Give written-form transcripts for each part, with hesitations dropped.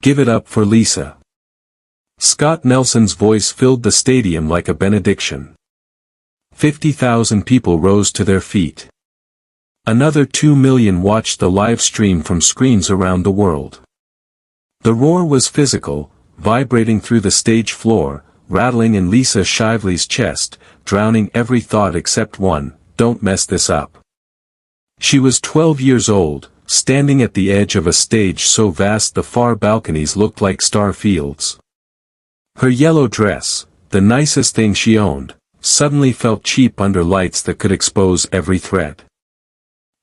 Give it up for Lisa. Scott Nelson's voice filled the stadium like a benediction. 50,000 people rose to their feet. Another 2 million watched the live stream from screens around the world. The roar was physical, vibrating through the stage floor, rattling in Lisa Shively's chest, drowning every thought except one: don't mess this up. She was 12 years old, standing at the edge of a stage so vast the far balconies looked like star fields. Her yellow dress, the nicest thing she owned, suddenly felt cheap under lights that could expose every thread.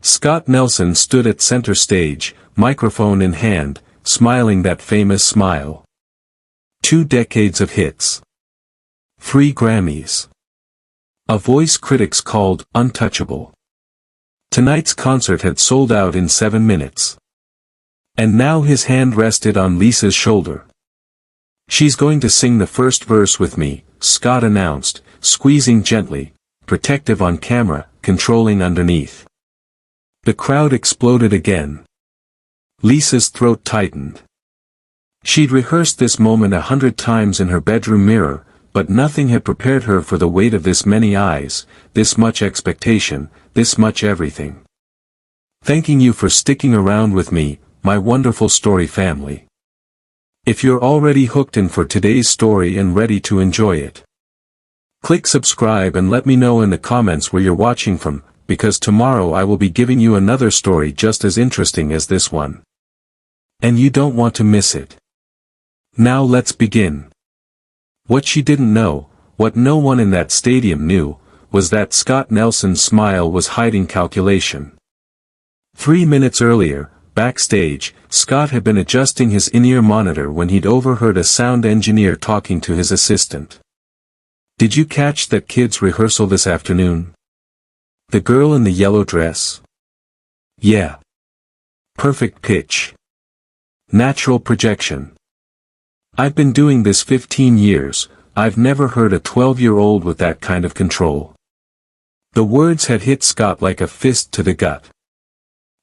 Scott Nelson stood at center stage, microphone in hand, smiling that famous smile. 2 decades of hits. 3 Grammys. A voice critics called untouchable. Tonight's concert had sold out in 7 minutes. And now his hand rested on Lisa's shoulder. She's going to sing the first verse with me, Scott announced, squeezing gently, protective on camera, controlling underneath. The crowd exploded again. Lisa's throat tightened. She'd rehearsed this moment 100 times in her bedroom mirror, but nothing had prepared her for the weight of this many eyes, this much expectation, this much everything. Thanking you for sticking around with me, my wonderful story family. If you're already hooked in for today's story and ready to enjoy it, click subscribe and let me know in the comments where you're watching from, because tomorrow I will be giving you another story just as interesting as this one. And you don't want to miss it. Now let's begin. What she didn't know, what no one in that stadium knew, was that Scott Nelson's smile was hiding calculation. 3 minutes earlier, backstage, Scott had been adjusting his in-ear monitor when he'd overheard a sound engineer talking to his assistant. Did you catch that kid's rehearsal this afternoon? The girl in the yellow dress? Yeah. Perfect pitch. Natural projection. I've been doing this 15 years, I've never heard a 12-year-old with that kind of control. The words had hit Scott like a fist to the gut.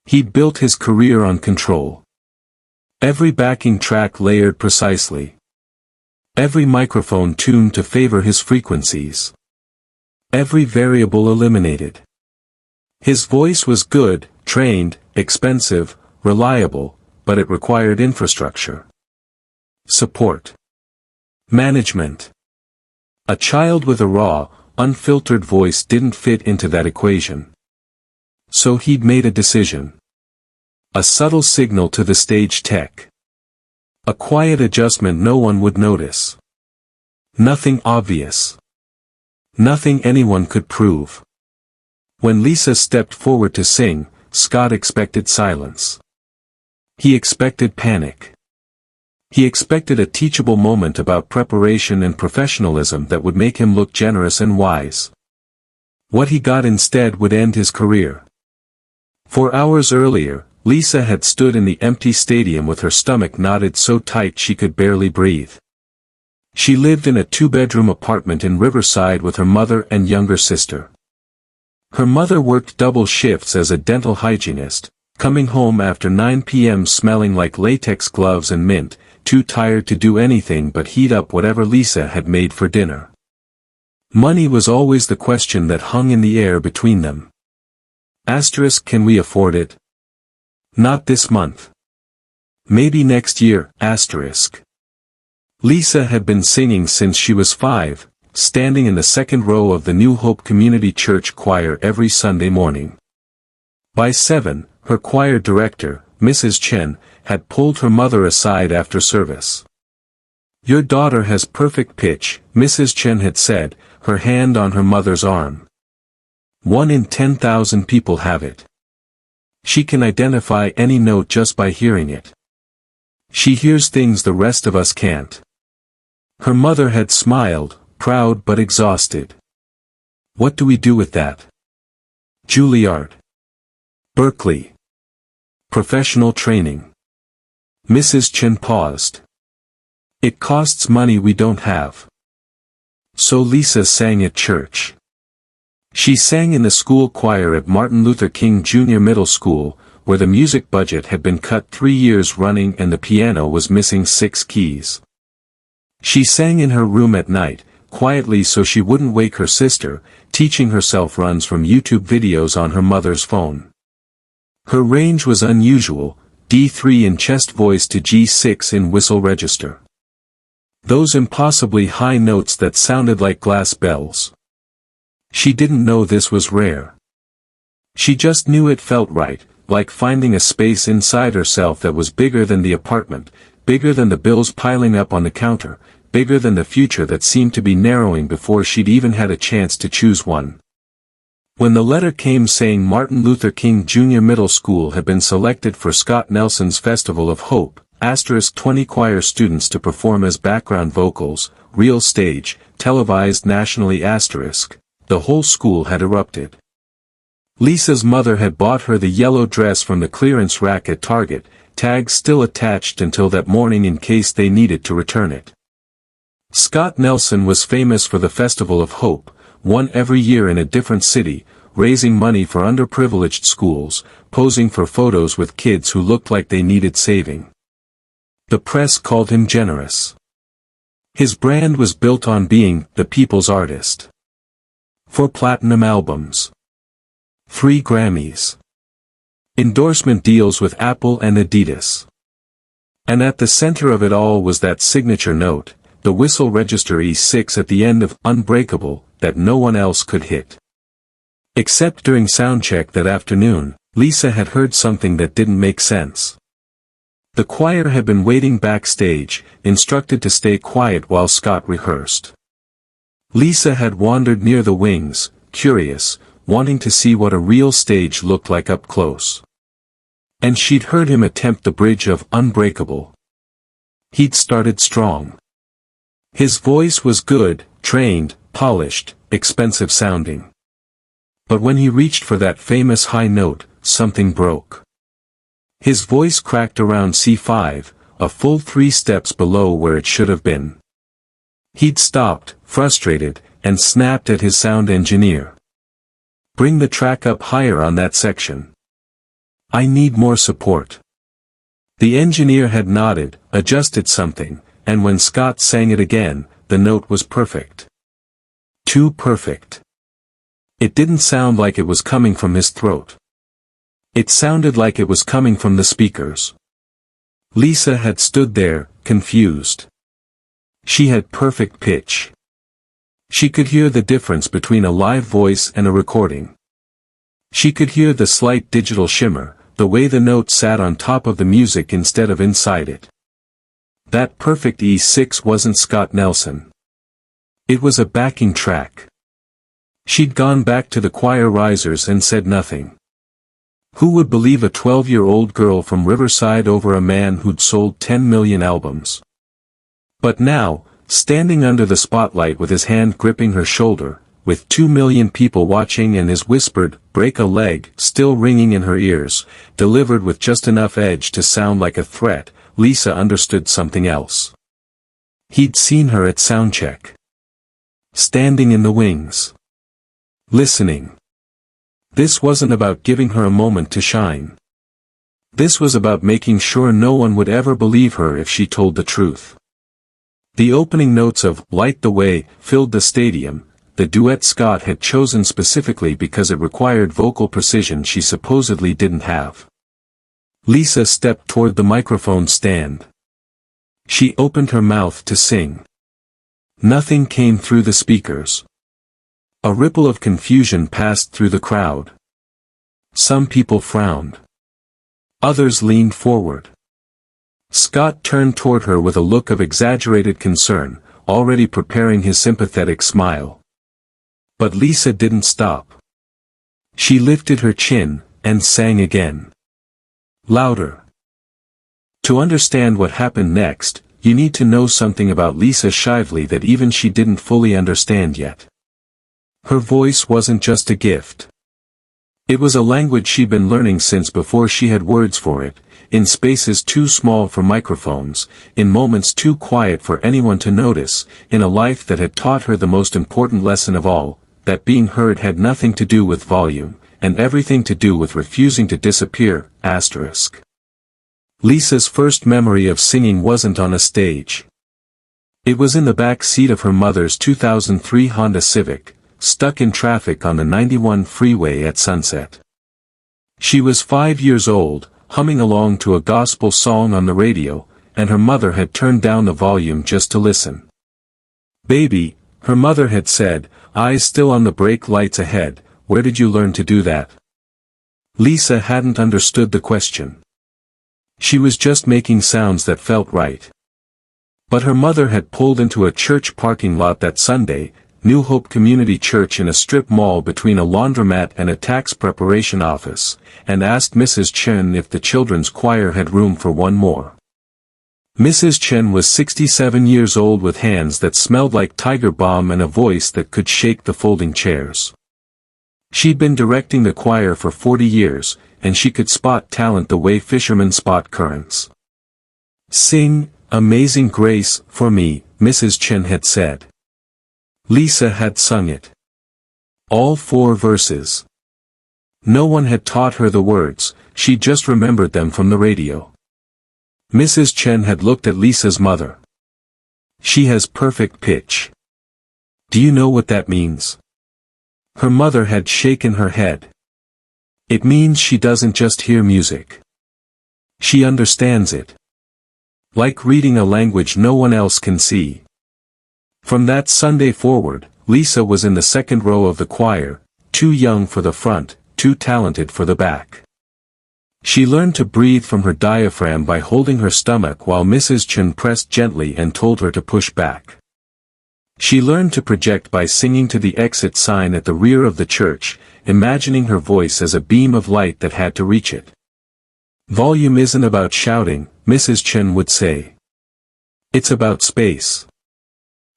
He'd built his career on control. Every backing track layered precisely. Every microphone tuned to favor his frequencies. Every variable eliminated. His voice was good, trained, expensive, reliable, but it required infrastructure. Support. Management. A child with a raw, unfiltered voice didn't fit into that equation. So he'd made a decision. A subtle signal to the stage tech. A quiet adjustment no one would notice. Nothing obvious. Nothing anyone could prove. When Lisa stepped forward to sing, Scott expected silence. He expected panic. He expected a teachable moment about preparation and professionalism that would make him look generous and wise. What he got instead would end his career. 4 hours earlier, Lisa had stood in the empty stadium with her stomach knotted so tight she could barely breathe. She lived in a 2-bedroom apartment in Riverside with her mother and younger sister. Her mother worked double shifts as a dental hygienist, coming home after 9 p.m. smelling like latex gloves and mint, too tired to do anything but heat up whatever Lisa had made for dinner. Money was always the question that hung in the air between them. Asterisk, can we afford it? Not this month. Maybe next year, asterisk. Lisa had been singing since she was 5, standing in the second row of the New Hope Community Church choir every Sunday morning. By 7, her choir director, Mrs. Chen, had pulled her mother aside after service. Your daughter has perfect pitch, Mrs. Chen had said, her hand on her mother's arm. 1 in 10,000 people have it. She can identify any note just by hearing it. She hears things the rest of us can't. Her mother had smiled, proud but exhausted. What do we do with that? Juilliard. Berkeley. Professional training. Mrs. Chen paused. It costs money we don't have. So Lisa sang at church. She sang in the school choir at Martin Luther King Jr. Middle School, where the music budget had been cut 3 years running and the piano was missing 6 keys. She sang in her room at night, quietly so she wouldn't wake her sister, teaching herself runs from YouTube videos on her mother's phone. Her range was unusual, D3 in chest voice to G6 in whistle register. Those impossibly high notes that sounded like glass bells. She didn't know this was rare. She just knew it felt right, like finding a space inside herself that was bigger than the apartment, bigger than the bills piling up on the counter, bigger than the future that seemed to be narrowing before she'd even had a chance to choose one. When the letter came saying Martin Luther King Jr. Middle School had been selected for Scott Nelson's Festival of Hope, *20 choir students to perform as background vocals, real stage, televised nationally *, the whole school had erupted. Lisa's mother had bought her the yellow dress from the clearance rack at Target, tags still attached until that morning in case they needed to return it. Scott Nelson was famous for the Festival of Hope, one every year in a different city, raising money for underprivileged schools, posing for photos with kids who looked like they needed saving. The press called him generous. His brand was built on being the people's artist. 4 platinum albums. 3 Grammys. Endorsement deals with Apple and Adidas. And at the center of it all was that signature note, the whistle register E6 at the end of Unbreakable, that no one else could hit. Except during soundcheck that afternoon, Lisa had heard something that didn't make sense. The choir had been waiting backstage, instructed to stay quiet while Scott rehearsed. Lisa had wandered near the wings, curious, wanting to see what a real stage looked like up close. And she'd heard him attempt the bridge of Unbreakable. He'd started strong. His voice was good, trained, polished, expensive sounding. But when he reached for that famous high note, something broke. His voice cracked around C5, a full 3 steps below where it should have been. He'd stopped, frustrated, and snapped at his sound engineer. "Bring the track up higher on that section. I need more support." The engineer had nodded, adjusted something, and when Scott sang it again, the note was perfect. Too perfect. It didn't sound like it was coming from his throat. It sounded like it was coming from the speakers. Lisa had stood there, confused. She had perfect pitch. She could hear the difference between a live voice and a recording. She could hear the slight digital shimmer, the way the note sat on top of the music instead of inside it. That perfect E6 wasn't Scott Nelson. It was a backing track. She'd gone back to the choir risers and said nothing. Who would believe a 12-year-old girl from Riverside over a man who'd sold 10 million albums? But now, standing under the spotlight with his hand gripping her shoulder, with 2 million people watching and his whispered, "Break a leg," still ringing in her ears, delivered with just enough edge to sound like a threat, Lisa understood something else. He'd seen her at soundcheck. Standing in the wings. Listening. This wasn't about giving her a moment to shine. This was about making sure no one would ever believe her if she told the truth. The opening notes of "Light the Way" filled the stadium, the duet Scott had chosen specifically because it required vocal precision she supposedly didn't have. Lisa stepped toward the microphone stand. She opened her mouth to sing. Nothing came through the speakers. A ripple of confusion passed through the crowd. Some people frowned. Others leaned forward. Scott turned toward her with a look of exaggerated concern, already preparing his sympathetic smile. But Lisa didn't stop. She lifted her chin, and sang again. Louder. To understand what happened next, you need to know something about Lisa Shively that even she didn't fully understand yet. Her voice wasn't just a gift. It was a language she'd been learning since before she had words for it, in spaces too small for microphones, in moments too quiet for anyone to notice, in a life that had taught her the most important lesson of all, that being heard had nothing to do with volume, and everything to do with refusing to disappear, asterisk. Lisa's first memory of singing wasn't on a stage. It was in the back seat of her mother's 2003 Honda Civic, stuck in traffic on the 91 freeway at sunset. She was 5 years old, humming along to a gospel song on the radio, and her mother had turned down the volume just to listen. "Baby," her mother had said, eyes still on the brake lights ahead, "where did you learn to do that?" Lisa hadn't understood the question. She was just making sounds that felt right. But her mother had pulled into a church parking lot that Sunday, New Hope Community Church in a strip mall between a laundromat and a tax preparation office, and asked Mrs. Chen if the children's choir had room for one more. Mrs. Chen was 67 years old with hands that smelled like Tiger Balm and a voice that could shake the folding chairs. She'd been directing the choir for 40 years, and she could spot talent the way fishermen spot currents. "Sing, Amazing Grace, for me," Mrs. Chen had said. Lisa had sung it. All 4 verses. No one had taught her the words, she just remembered them from the radio. Mrs. Chen had looked at Lisa's mother. "She has perfect pitch. Do you know what that means?" Her mother had shaken her head. "It means she doesn't just hear music. She understands it. Like reading a language no one else can see." From that Sunday forward, Lisa was in the second row of the choir, too young for the front, too talented for the back. She learned to breathe from her diaphragm by holding her stomach while Mrs. Chen pressed gently and told her to push back. She learned to project by singing to the exit sign at the rear of the church, imagining her voice as a beam of light that had to reach it. "Volume isn't about shouting," Mrs. Chen would say. "It's about space.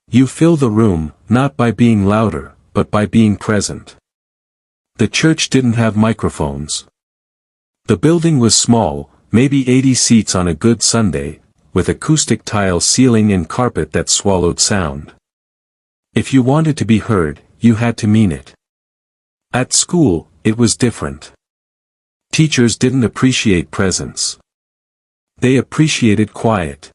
You fill the room, not by being louder, but by being present." The church didn't have microphones. The building was small, maybe 80 seats on a good Sunday, with acoustic tile ceiling and carpet that swallowed sound. If you wanted to be heard, you had to mean it. At school, it was different. Teachers didn't appreciate presence. They appreciated quiet.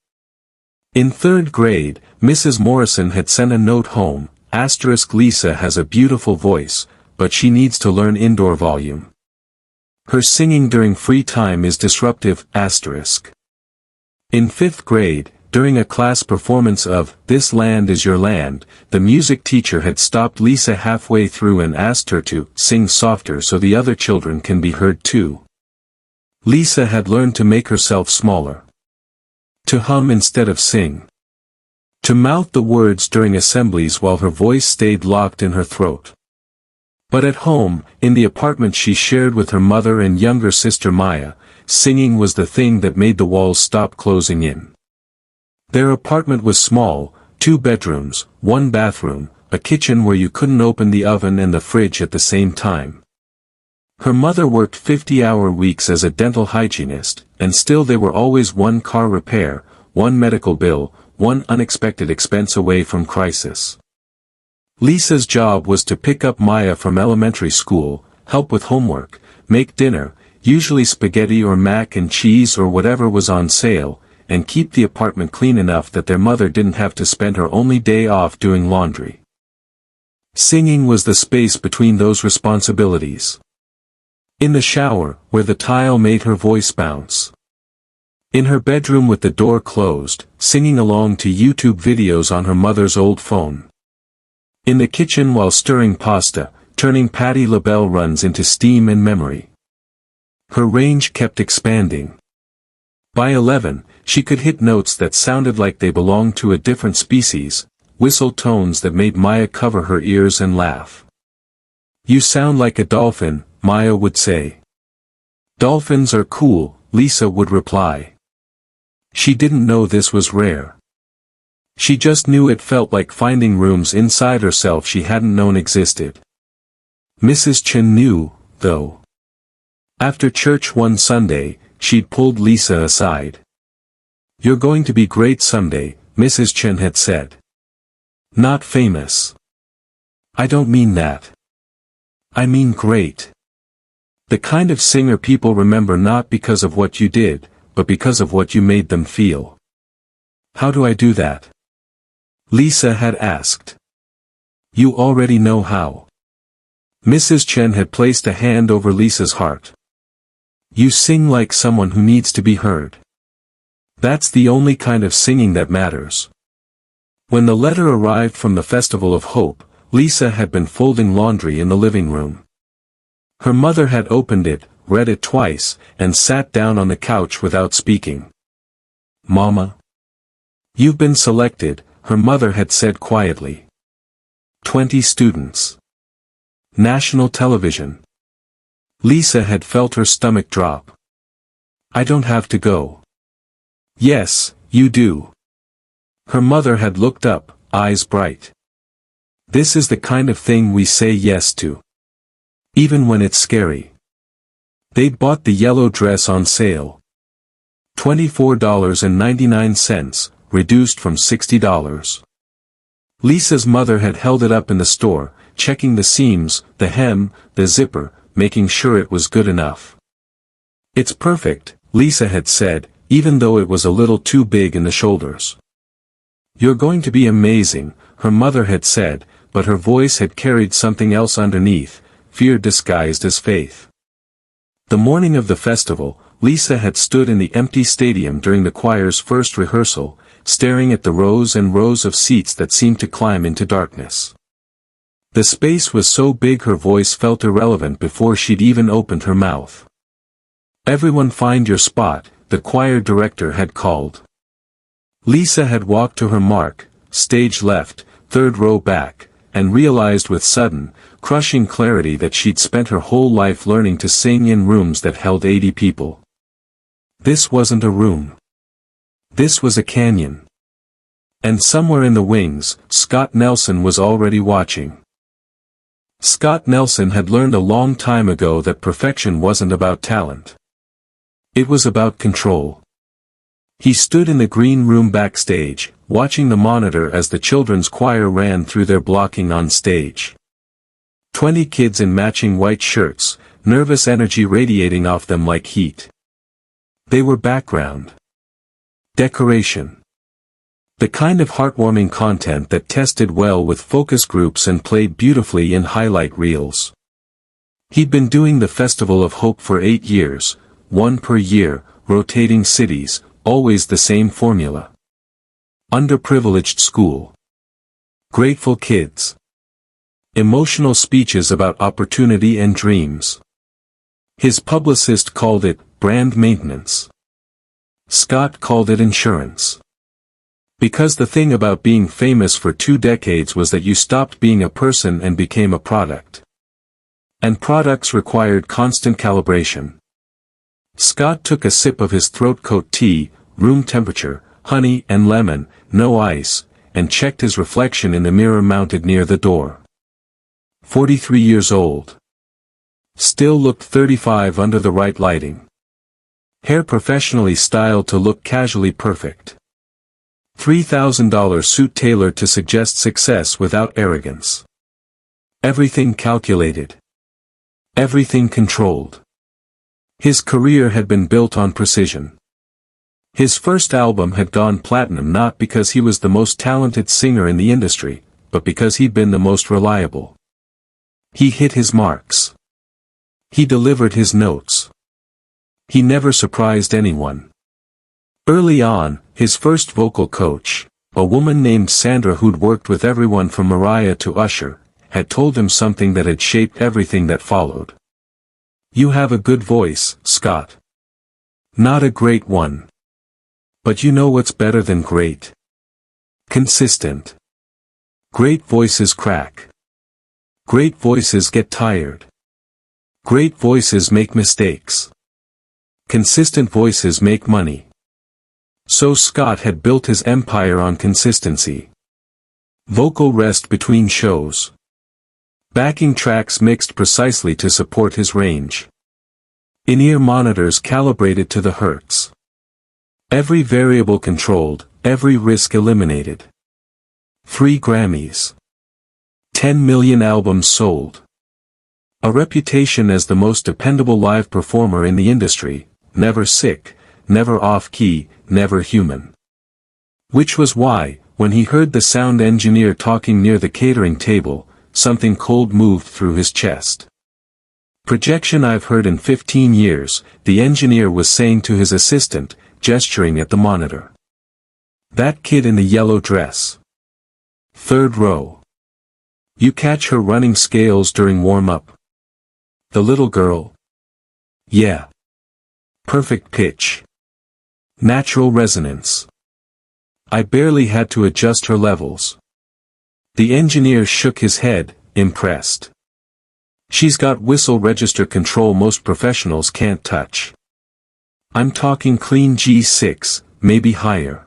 In 3rd grade, Mrs. Morrison had sent a note home, "Lisa has a beautiful voice, but she needs to learn indoor volume. Her singing during free time is disruptive, In 5th grade, during a class performance of "This Land Is Your Land," the music teacher had stopped Lisa halfway through and asked her to sing softer so the other children can be heard too. Lisa had learned to make herself smaller. To hum instead of sing. To mouth the words during assemblies while her voice stayed locked in her throat. But at home, in the apartment she shared with her mother and younger sister Maya, singing was the thing that made the walls stop closing in. Their apartment was small, 2 bedrooms, 1 bathroom, a kitchen where you couldn't open the oven and the fridge at the same time. Her mother worked 50-hour weeks as a dental hygienist, and still they were always 1 car repair, 1 medical bill, 1 unexpected expense away from crisis. Lisa's job was to pick up Maya from elementary school, help with homework, make dinner, usually spaghetti or mac and cheese or whatever was on sale, and keep the apartment clean enough that their mother didn't have to spend her only day off doing laundry. Singing was the space between those responsibilities. In the shower, where the tile made her voice bounce. In her bedroom with the door closed, singing along to YouTube videos on her mother's old phone. In the kitchen while stirring pasta, turning Patti LaBelle runs into steam and memory. Her range kept expanding. By 11, she could hit notes that sounded like they belonged to a different species, whistle tones that made Maya cover her ears and laugh. "You sound like a dolphin," Maya would say. "Dolphins are cool," Lisa would reply. She didn't know this was rare. She just knew it felt like finding rooms inside herself she hadn't known existed. Mrs. Chen knew, though. After church one Sunday, she'd pulled Lisa aside. "You're going to be great someday," Mrs. Chen had said. "Not famous. I don't mean that. I mean great. The kind of singer people remember not because of what you did, but because of what you made them feel. How do I do that? Lisa had asked. You already know how. Mrs. Chen had placed a hand over Lisa's heart. You sing like someone who needs to be heard. That's the only kind of singing that matters. When the letter arrived from the Festival of Hope, Lisa had been folding laundry in the living room. Her mother had opened it, read it twice, and sat down on the couch without speaking. Mama? You've been selected, her mother had said quietly. 20 students. National television. Lisa had felt her stomach drop. I don't have to go. Yes, you do. Her mother had looked up, eyes bright. This is the kind of thing we say yes to. Even when it's scary. They'd bought the yellow dress on sale. $24.99, reduced from $60. Lisa's mother had held it up in the store, checking the seams, the hem, the zipper, making sure it was good enough. It's perfect, Lisa had said, even though it was a little too big in the shoulders. You're going to be amazing, her mother had said, but her voice had carried something else underneath, fear disguised as faith. The morning of the festival, Lisa had stood in the empty stadium during the choir's first rehearsal, staring at the rows and rows of seats that seemed to climb into darkness. The space was so big her voice felt irrelevant before she'd even opened her mouth. Everyone find your spot, the choir director had called. Lisa had walked to her mark, stage left, third row back, and realized with sudden, crushing clarity that she'd spent her whole life learning to sing in rooms that held 80 people. This wasn't a room. This was a canyon. And somewhere in the wings, Scott Nelson was already watching. Scott Nelson had learned a long time ago that perfection wasn't about talent. It was about control. He stood in the green room backstage, watching the monitor as the children's choir ran through their blocking on stage. 20 kids in matching white shirts, nervous energy radiating off them like heat. They were background. Decoration. The kind of heartwarming content that tested well with focus groups and played beautifully in highlight reels. He'd been doing the Festival of Hope for 8 years, one per year, rotating cities, always the same formula. Underprivileged school. Grateful kids. Emotional speeches about opportunity and dreams. His publicist called it brand maintenance. Scott called it insurance. Because the thing about being famous for 2 decades was that you stopped being a person and became a product. And products required constant calibration. Scott took a sip of his throat coat tea, room temperature, honey and lemon, no ice, and checked his reflection in the mirror mounted near the door. 43 years old. Still looked 35 under the right lighting. Hair professionally styled to look casually perfect. $3,000 suit tailored to suggest success without arrogance. Everything calculated. Everything controlled. His career had been built on precision. His first album had gone platinum not because he was the most talented singer in the industry, but because he'd been the most reliable. He hit his marks. He delivered his notes. He never surprised anyone. Early on, his first vocal coach, a woman named Sandra who'd worked with everyone from Mariah to Usher, had told him something that had shaped everything that followed. You have a good voice, Scott. Not a great one. But you know what's better than great? Consistent. Great voices crack. Great voices get tired. Great voices make mistakes. Consistent voices make money. So Scott had built his empire on consistency. Vocal rest between shows. Backing tracks mixed precisely to support his range. In-ear monitors calibrated to the hertz. Every variable controlled, every risk eliminated. 3 Grammys. 10 million albums sold. A reputation as the most dependable live performer in the industry, never sick, never off-key, never human. Which was why, when he heard the sound engineer talking near the catering table, something cold moved through his chest. "Projection I've heard in 15 years, the engineer was saying to his assistant, gesturing at the monitor. "That kid in the yellow dress. Third row. You catch her running scales during warm-up? The little girl?" "Yeah. Perfect pitch. Natural resonance. I barely had to adjust her levels." The engineer shook his head, impressed. "She's got whistle register control most professionals can't touch. I'm talking clean G6, maybe higher.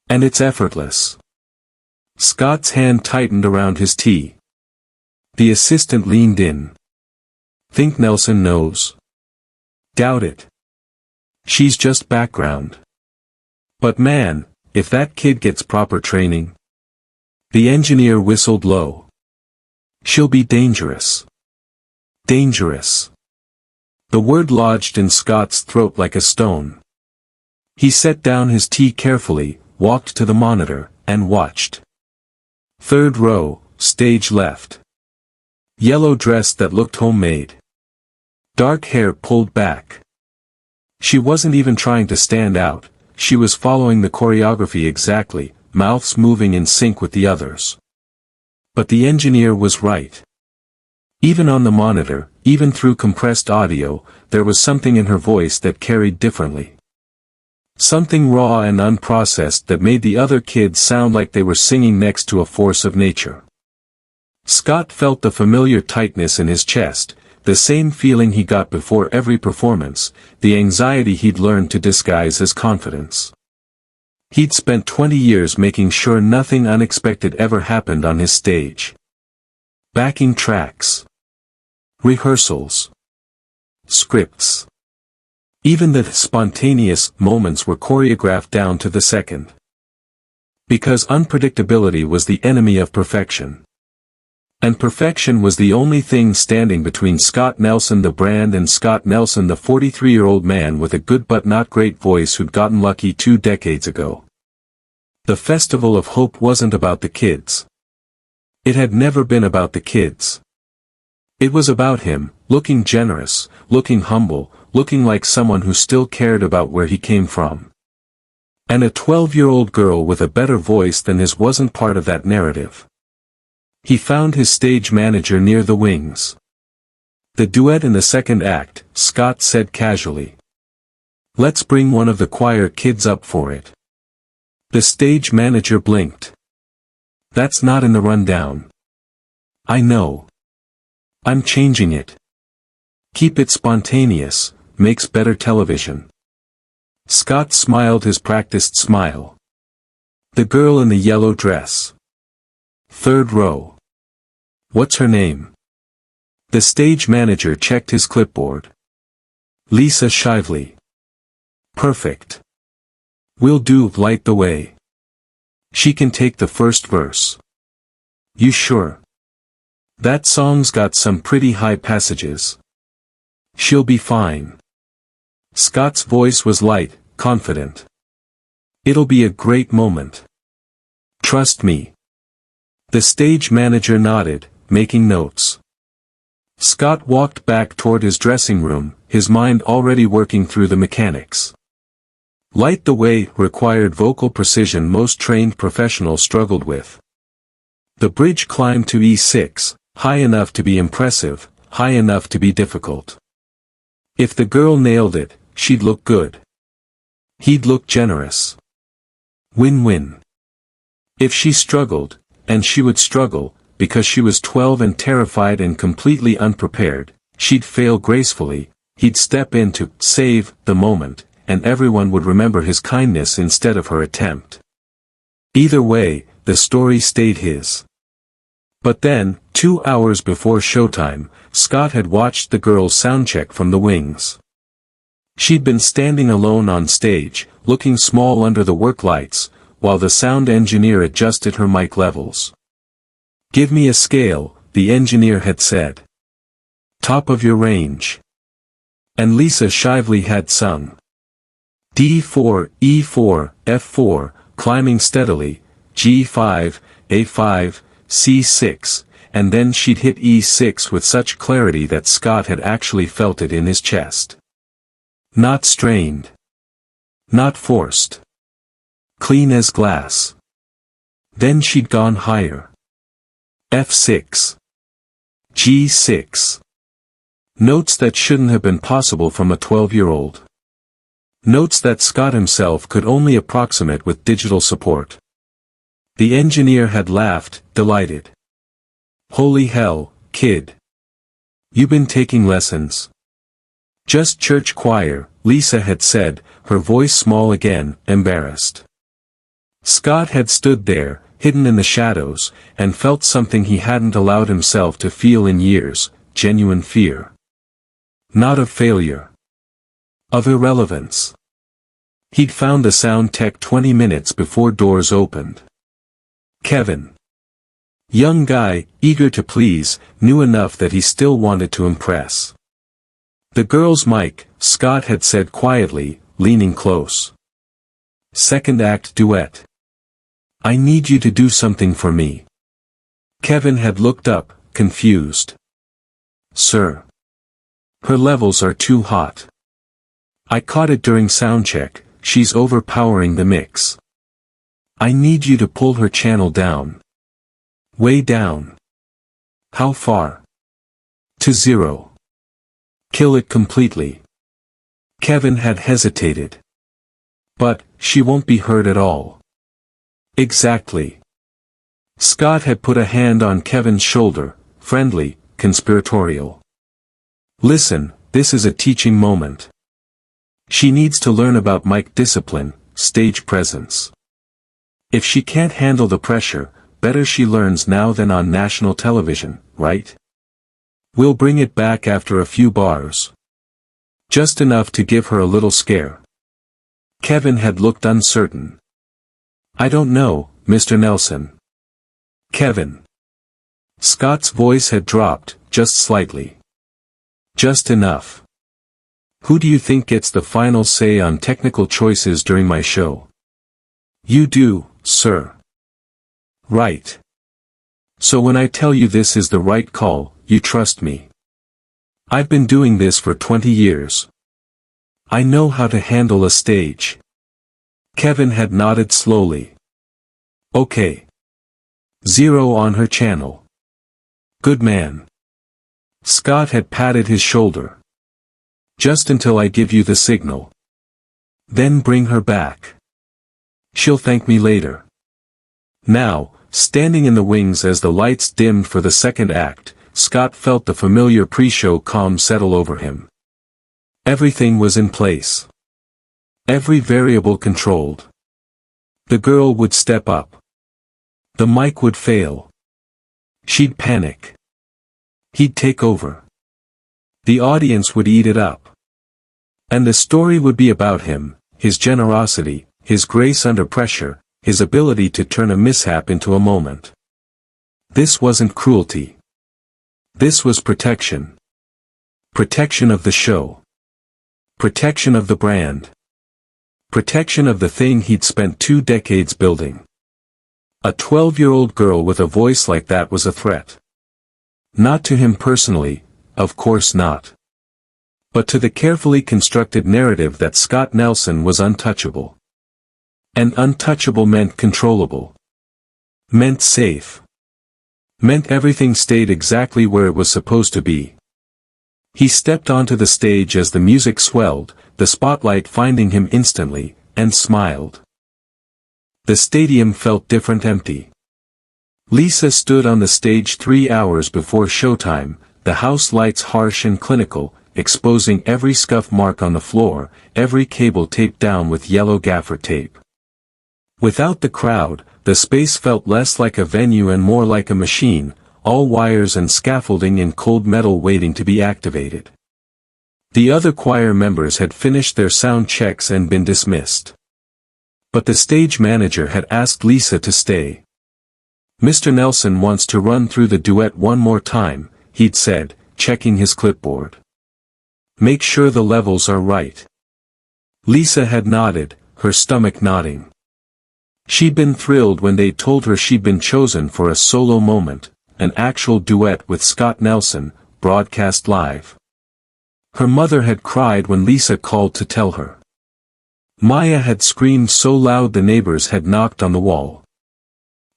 And it's effortless." Scott's hand tightened around his tee. The assistant leaned in. "Think Nelson knows?" "Doubt it. She's just background. But man, if that kid gets proper training." The engineer whistled low. "She'll be dangerous. Dangerous." The word lodged in Scott's throat like a stone. He set down his tea carefully, walked to the monitor, and watched. Third row, stage left. Yellow dress that looked homemade. Dark hair pulled back. She wasn't even trying to stand out, she was following the choreography exactly, mouths moving in sync with the others. But the engineer was right. Even on the monitor, even through compressed audio, there was something in her voice that carried differently. Something raw and unprocessed that made the other kids sound like they were singing next to a force of nature. Scott felt the familiar tightness in his chest, the same feeling he got before every performance, the anxiety he'd learned to disguise as confidence. He'd spent 20 years making sure nothing unexpected ever happened on his stage. Backing tracks. Rehearsals. Scripts. Even the spontaneous moments were choreographed down to the second. Because unpredictability was the enemy of perfection. And perfection was the only thing standing between Scott Nelson the brand and Scott Nelson the 43-year-old man with a good but not great voice who'd gotten lucky 2 decades ago. The Festival of Hope wasn't about the kids. It had never been about the kids. It was about him, looking generous, looking humble, looking like someone who still cared about where he came from. And a 12-year-old girl with a better voice than his wasn't part of that narrative. He found his stage manager near the wings. "The duet in the second act," Scott said casually. "Let's bring one of the choir kids up for it." The stage manager blinked. "That's not in the rundown." "I know. I'm changing it. Keep it spontaneous, makes better television." Scott smiled his practiced smile. "The girl in the yellow dress. Third row. What's her name?" The stage manager checked his clipboard. "Lisa Shively." "Perfect. We'll do Light the Way. She can take the first verse." "You sure? That song's got some pretty high passages." "She'll be fine." Scott's voice was light, confident. "It'll be a great moment. Trust me." The stage manager nodded, making notes. Scott walked back toward his dressing room, his mind already working through the mechanics. Light the Way required vocal precision most trained professionals struggled with. The bridge climbed to E6, high enough to be impressive, high enough to be difficult. If the girl nailed it, she'd look good. He'd look generous. Win-win. If she struggled, and she would struggle, because she was 12 and terrified and completely unprepared, she'd fail gracefully, he'd step in to save the moment, and everyone would remember his kindness instead of her attempt. Either way, the story stayed his. But then, 2 hours before showtime, Scott had watched the girls soundcheck from the wings. She'd been standing alone on stage, looking small under the work lights, while the sound engineer adjusted her mic levels. "Give me a scale," the engineer had said. Top of your range. And Lisa Shively had sung. D4, E4, F4, climbing steadily, G5, A5, C6, and then she'd hit E6 with such clarity that Scott had actually felt it in his chest. Not strained. Not forced. Clean as glass. Then she'd gone higher. F6. G6. Notes that shouldn't have been possible from a 12-year-old. Notes that Scott himself could only approximate with digital support. The engineer had laughed, delighted. Holy hell, kid. You been taking lessons? Just church choir, Lisa had said, her voice small again, embarrassed. Scott had stood there, hidden in the shadows, and felt something he hadn't allowed himself to feel in years, genuine fear. Not of failure. Of irrelevance. He'd found a sound tech 20 minutes before doors opened. Kevin. Young guy, eager to please, knew enough that he still wanted to impress. The girl's mic, Scott had said quietly, leaning close. Second act duet. I need you to do something for me. Kevin had looked up, confused. Sir. Her levels are too hot. I caught it during soundcheck, she's overpowering the mix. I need you to pull her channel down. Way down. How far? To 0. Kill it completely. Kevin had hesitated. But, she won't be heard at all. Exactly. Scott had put a hand on Kevin's shoulder, friendly, conspiratorial. Listen, this is a teaching moment. She needs to learn about mic discipline, stage presence. If she can't handle the pressure, better she learns now than on national television, right? We'll bring it back after a few bars. Just enough to give her a little scare. Kevin had looked uncertain. I don't know, Mr. Nelson. Kevin. Scott's voice had dropped, just slightly. Just enough. Who do you think gets the final say on technical choices during my show? You do, sir. Right. So when I tell you this is the right call, you trust me. I've been doing this for 20 years. I know how to handle a stage. Kevin had nodded slowly. Okay. 0 on her channel. Good man. Scott had patted his shoulder. Just until I give you the signal. Then bring her back. She'll thank me later. Now, standing in the wings as the lights dimmed for the second act, Scott felt the familiar pre-show calm settle over him. Everything was in place. Every variable controlled. The girl would step up. The mic would fail. She'd panic. He'd take over. The audience would eat it up. And the story would be about him, his generosity, his grace under pressure, his ability to turn a mishap into a moment. This wasn't cruelty. This was protection. Protection of the show. Protection of the brand. Protection of the thing he'd spent 2 decades building. A 12-year-old girl with a voice like that was a threat. Not to him personally, of course not. But to the carefully constructed narrative that Scott Nelson was untouchable. And untouchable meant controllable. Meant safe. Meant everything stayed exactly where it was supposed to be. He stepped onto the stage as the music swelled, the spotlight finding him instantly, and smiled. The stadium felt different, empty. Lisa stood on the stage 3 hours before showtime, the house lights harsh and clinical, exposing every scuff mark on the floor, every cable taped down with yellow gaffer tape. Without the crowd, the space felt less like a venue and more like a machine, all wires and scaffolding in cold metal waiting to be activated. The other choir members had finished their sound checks and been dismissed. But the stage manager had asked Lisa to stay. Mr. Nelson wants to run through the duet one more time, he'd said, checking his clipboard. Make sure the levels are right. Lisa had nodded, her stomach nodding. She'd been thrilled when they told her she'd been chosen for a solo moment, an actual duet with Scott Nelson, broadcast live. Her mother had cried when Lisa called to tell her. Maya had screamed so loud the neighbors had knocked on the wall.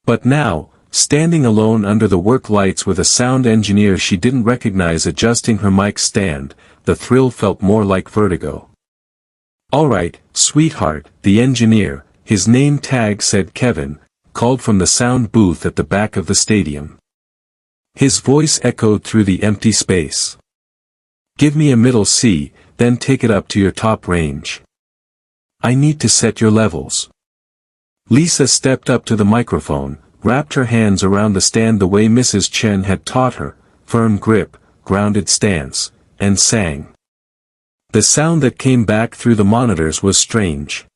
But now, standing alone under the work lights with a sound engineer she didn't recognize adjusting her mic stand, the thrill felt more like vertigo. "All right, sweetheart," the engineer, his name tag said Kevin, called from the sound booth at the back of the stadium. His voice echoed through the empty space. "Give me a middle C, then take it up to your top range. I need to set your levels." Lisa stepped up to the microphone, wrapped her hands around the stand the way Mrs. Chen had taught her, firm grip, grounded stance, and sang. The sound that came back through the monitors was strange.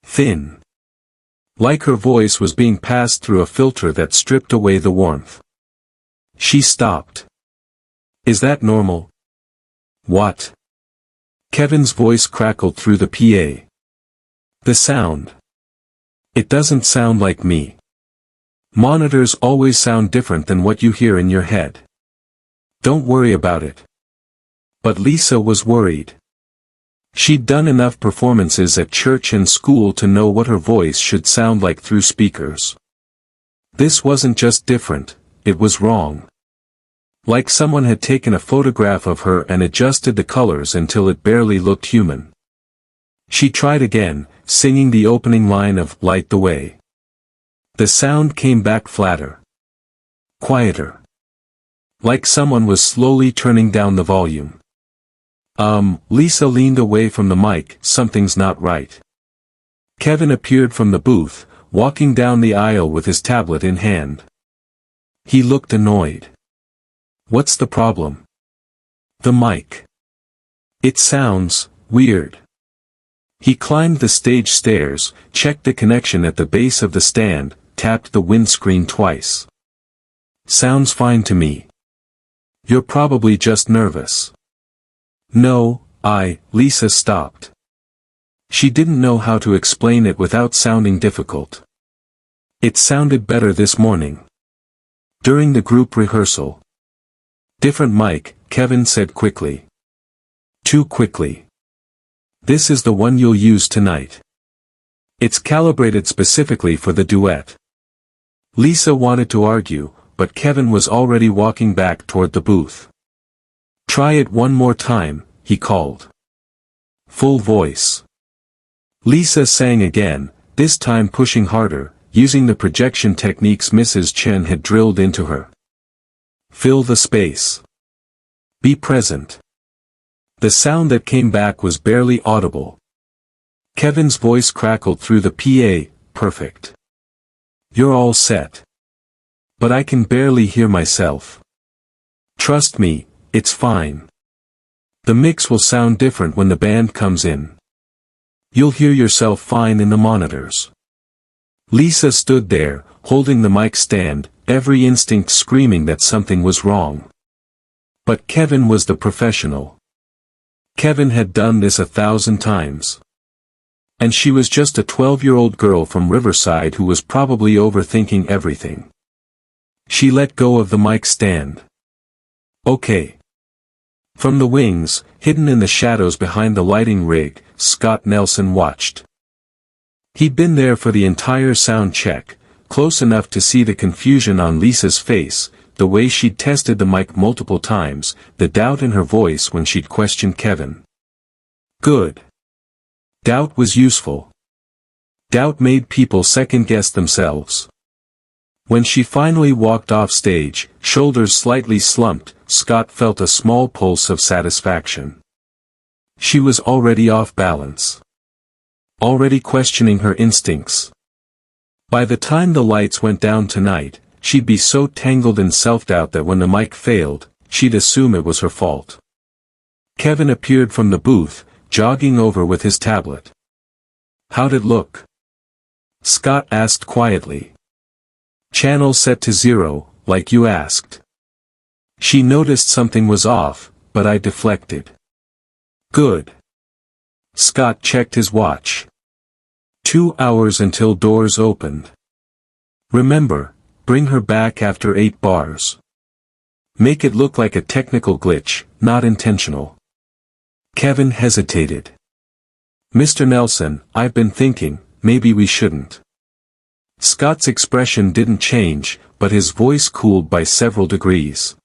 Thin. Like her voice was being passed through a filter that stripped away the warmth. She stopped. "Is that normal?" "What?" Kevin's voice crackled through the PA. "The sound. It doesn't sound like me. Monitors always sound different than what you hear in your head. Don't worry about it." But Lisa was worried. She'd done enough performances at church and school to know what her voice should sound like through speakers. This wasn't just different, it was wrong. Like someone had taken a photograph of her and adjusted the colors until it barely looked human. She tried again, singing the opening line of "Light the Way." The sound came back flatter. Quieter. Like someone was slowly turning down the volume. Lisa leaned away from the mic, "Something's not right." Kevin appeared from the booth, walking down the aisle with his tablet in hand. He looked annoyed. "What's the problem?" "The mic. It sounds weird." He climbed the stage stairs, checked the connection at the base of the stand, tapped the windscreen twice. "Sounds fine to me. You're probably just nervous." "No, Lisa stopped. She didn't know how to explain it without sounding difficult. "It sounded better this morning. During the group rehearsal." "Different mic," Kevin said quickly. Too quickly. "This is the one you'll use tonight. It's calibrated specifically for the duet." Lisa wanted to argue, but Kevin was already walking back toward the booth. "Try it one more time," he called. Full voice. Lisa sang again, this time pushing harder, using the projection techniques Mrs. Chen had drilled into her. "Fill the space. Be present." The sound that came back was barely audible. Kevin's voice crackled through the PA, "Perfect. You're all set. But I can barely hear myself. Trust me, it's fine. The mix will sound different when the band comes in. You'll hear yourself fine in the monitors." Lisa stood there, holding the mic stand, every instinct screaming that something was wrong. But Kevin was the professional. Kevin had done this 1,000 times. And she was just a 12-year-old girl from Riverside who was probably overthinking everything. She let go of the mic stand. "Okay." From the wings, hidden in the shadows behind the lighting rig, Scott Nelson watched. He'd been there for the entire sound check, close enough to see the confusion on Lisa's face, the way she'd tested the mic multiple times, the doubt in her voice when she'd questioned Kevin. Good. Doubt was useful. Doubt made people second-guess themselves. When she finally walked off stage, shoulders slightly slumped, Scott felt a small pulse of satisfaction. She was already off balance. Already questioning her instincts. By the time the lights went down tonight, she'd be so tangled in self-doubt that when the mic failed, she'd assume it was her fault. Kevin appeared from the booth, jogging over with his tablet. "How'd it look?" Scott asked quietly. "Channel set to 0, like you asked." She noticed something was off, but I deflected. Good. Scott checked his watch. 2 hours until doors opened. Remember, bring her back after 8 bars. Make it look like a technical glitch, not intentional. Kevin hesitated. Mr. Nelson, I've been thinking, maybe we shouldn't. Scott's expression didn't change, but his voice cooled by several degrees.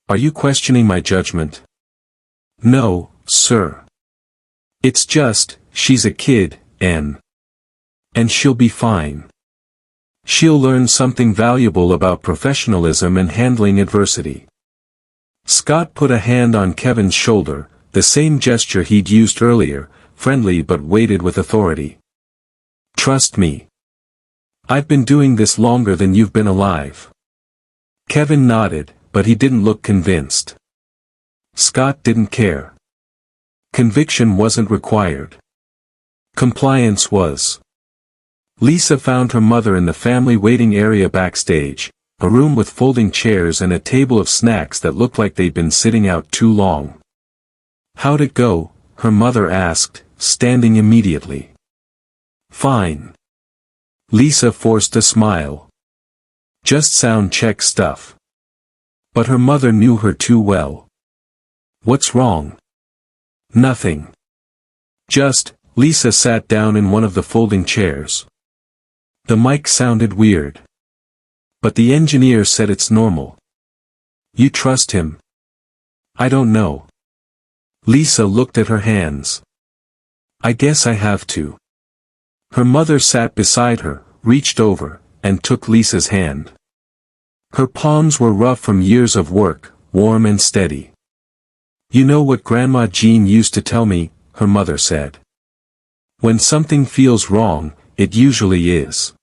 Are you questioning my judgment? No, sir. It's just, she's a kid, and she'll be fine. She'll learn something valuable about professionalism and handling adversity. Scott put a hand on Kevin's shoulder, the same gesture he'd used earlier, friendly but weighted with authority. Trust me. I've been doing this longer than you've been alive. Kevin nodded, but he didn't look convinced. Scott didn't care. Conviction wasn't required. Compliance was. Lisa found her mother in the family waiting area backstage, a room with folding chairs and a table of snacks that looked like they'd been sitting out too long. How'd it go? Her mother asked, standing immediately. Fine. Lisa forced a smile. Just sound check stuff. But her mother knew her too well. What's wrong? Nothing. Just, Lisa sat down in one of the folding chairs. The mic sounded weird. But the engineer said it's normal. You trust him? I don't know. Lisa looked at her hands. I guess I have to. Her mother sat beside her, reached over, and took Lisa's hand. Her palms were rough from years of work, warm and steady. You know what Grandma Jean used to tell me, her mother said. When something feels wrong, it usually is.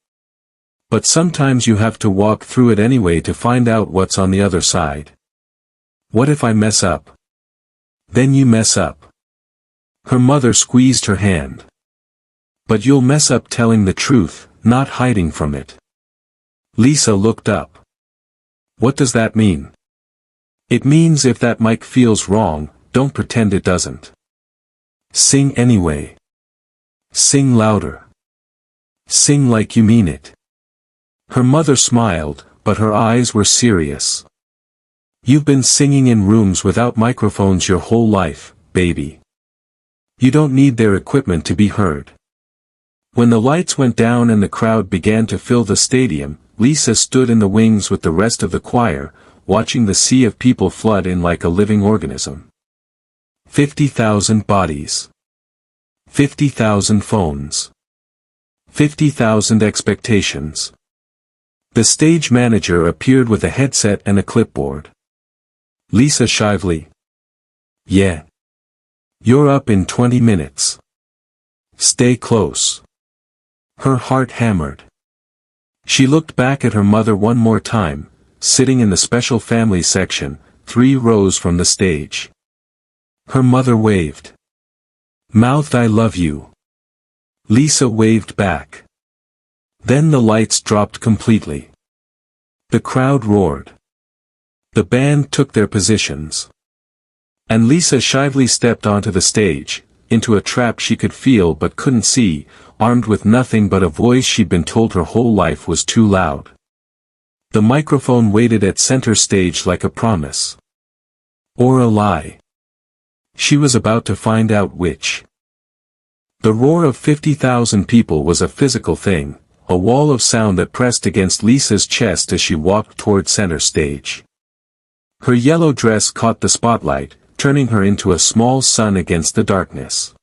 But sometimes you have to walk through it anyway to find out what's on the other side. What if I mess up? Then you mess up. Her mother squeezed her hand. But you'll mess up telling the truth, not hiding from it. Lisa looked up. What does that mean? It means if that mic feels wrong, don't pretend it doesn't. Sing anyway. Sing louder. Sing like you mean it. Her mother smiled, but her eyes were serious. You've been singing in rooms without microphones your whole life, baby. You don't need their equipment to be heard. When the lights went down and the crowd began to fill the stadium, Lisa stood in the wings with the rest of the choir, watching the sea of people flood in like a living organism. 50,000 bodies. 50,000 phones. 50,000 expectations. The stage manager appeared with a headset and a clipboard. Lisa shyly. Yeah. You're up in 20 minutes. Stay close. Her heart hammered. She looked back at her mother one more time, sitting in the special family section, 3 rows from the stage. Her mother waved. Mouthed I love you. Lisa waved back. Then the lights dropped completely. The crowd roared. The band took their positions. And Lisa shyly stepped onto the stage, into a trap she could feel but couldn't see, armed with nothing but a voice she'd been told her whole life was too loud. The microphone waited at center stage like a promise. Or a lie. She was about to find out which. The roar of 50,000 people was a physical thing, a wall of sound that pressed against Lisa's chest as she walked toward center stage. Her yellow dress caught the spotlight, turning her into a small sun against the darkness.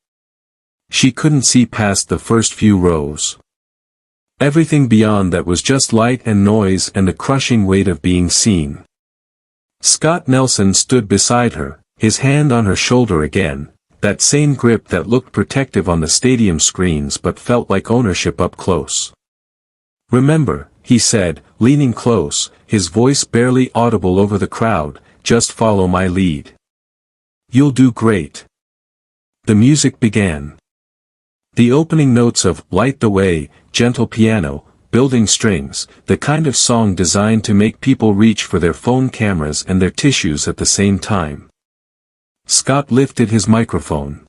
She couldn't see past the first few rows. Everything beyond that was just light and noise and the crushing weight of being seen. Scott Nelson stood beside her, his hand on her shoulder again, that same grip that looked protective on the stadium screens but felt like ownership up close. Remember, he said, leaning close, his voice barely audible over the crowd, just follow my lead. You'll do great. The music began. The opening notes of Light the Way, Gentle Piano, building strings, the kind of song designed to make people reach for their phone cameras and their tissues at the same time. Scott lifted his microphone.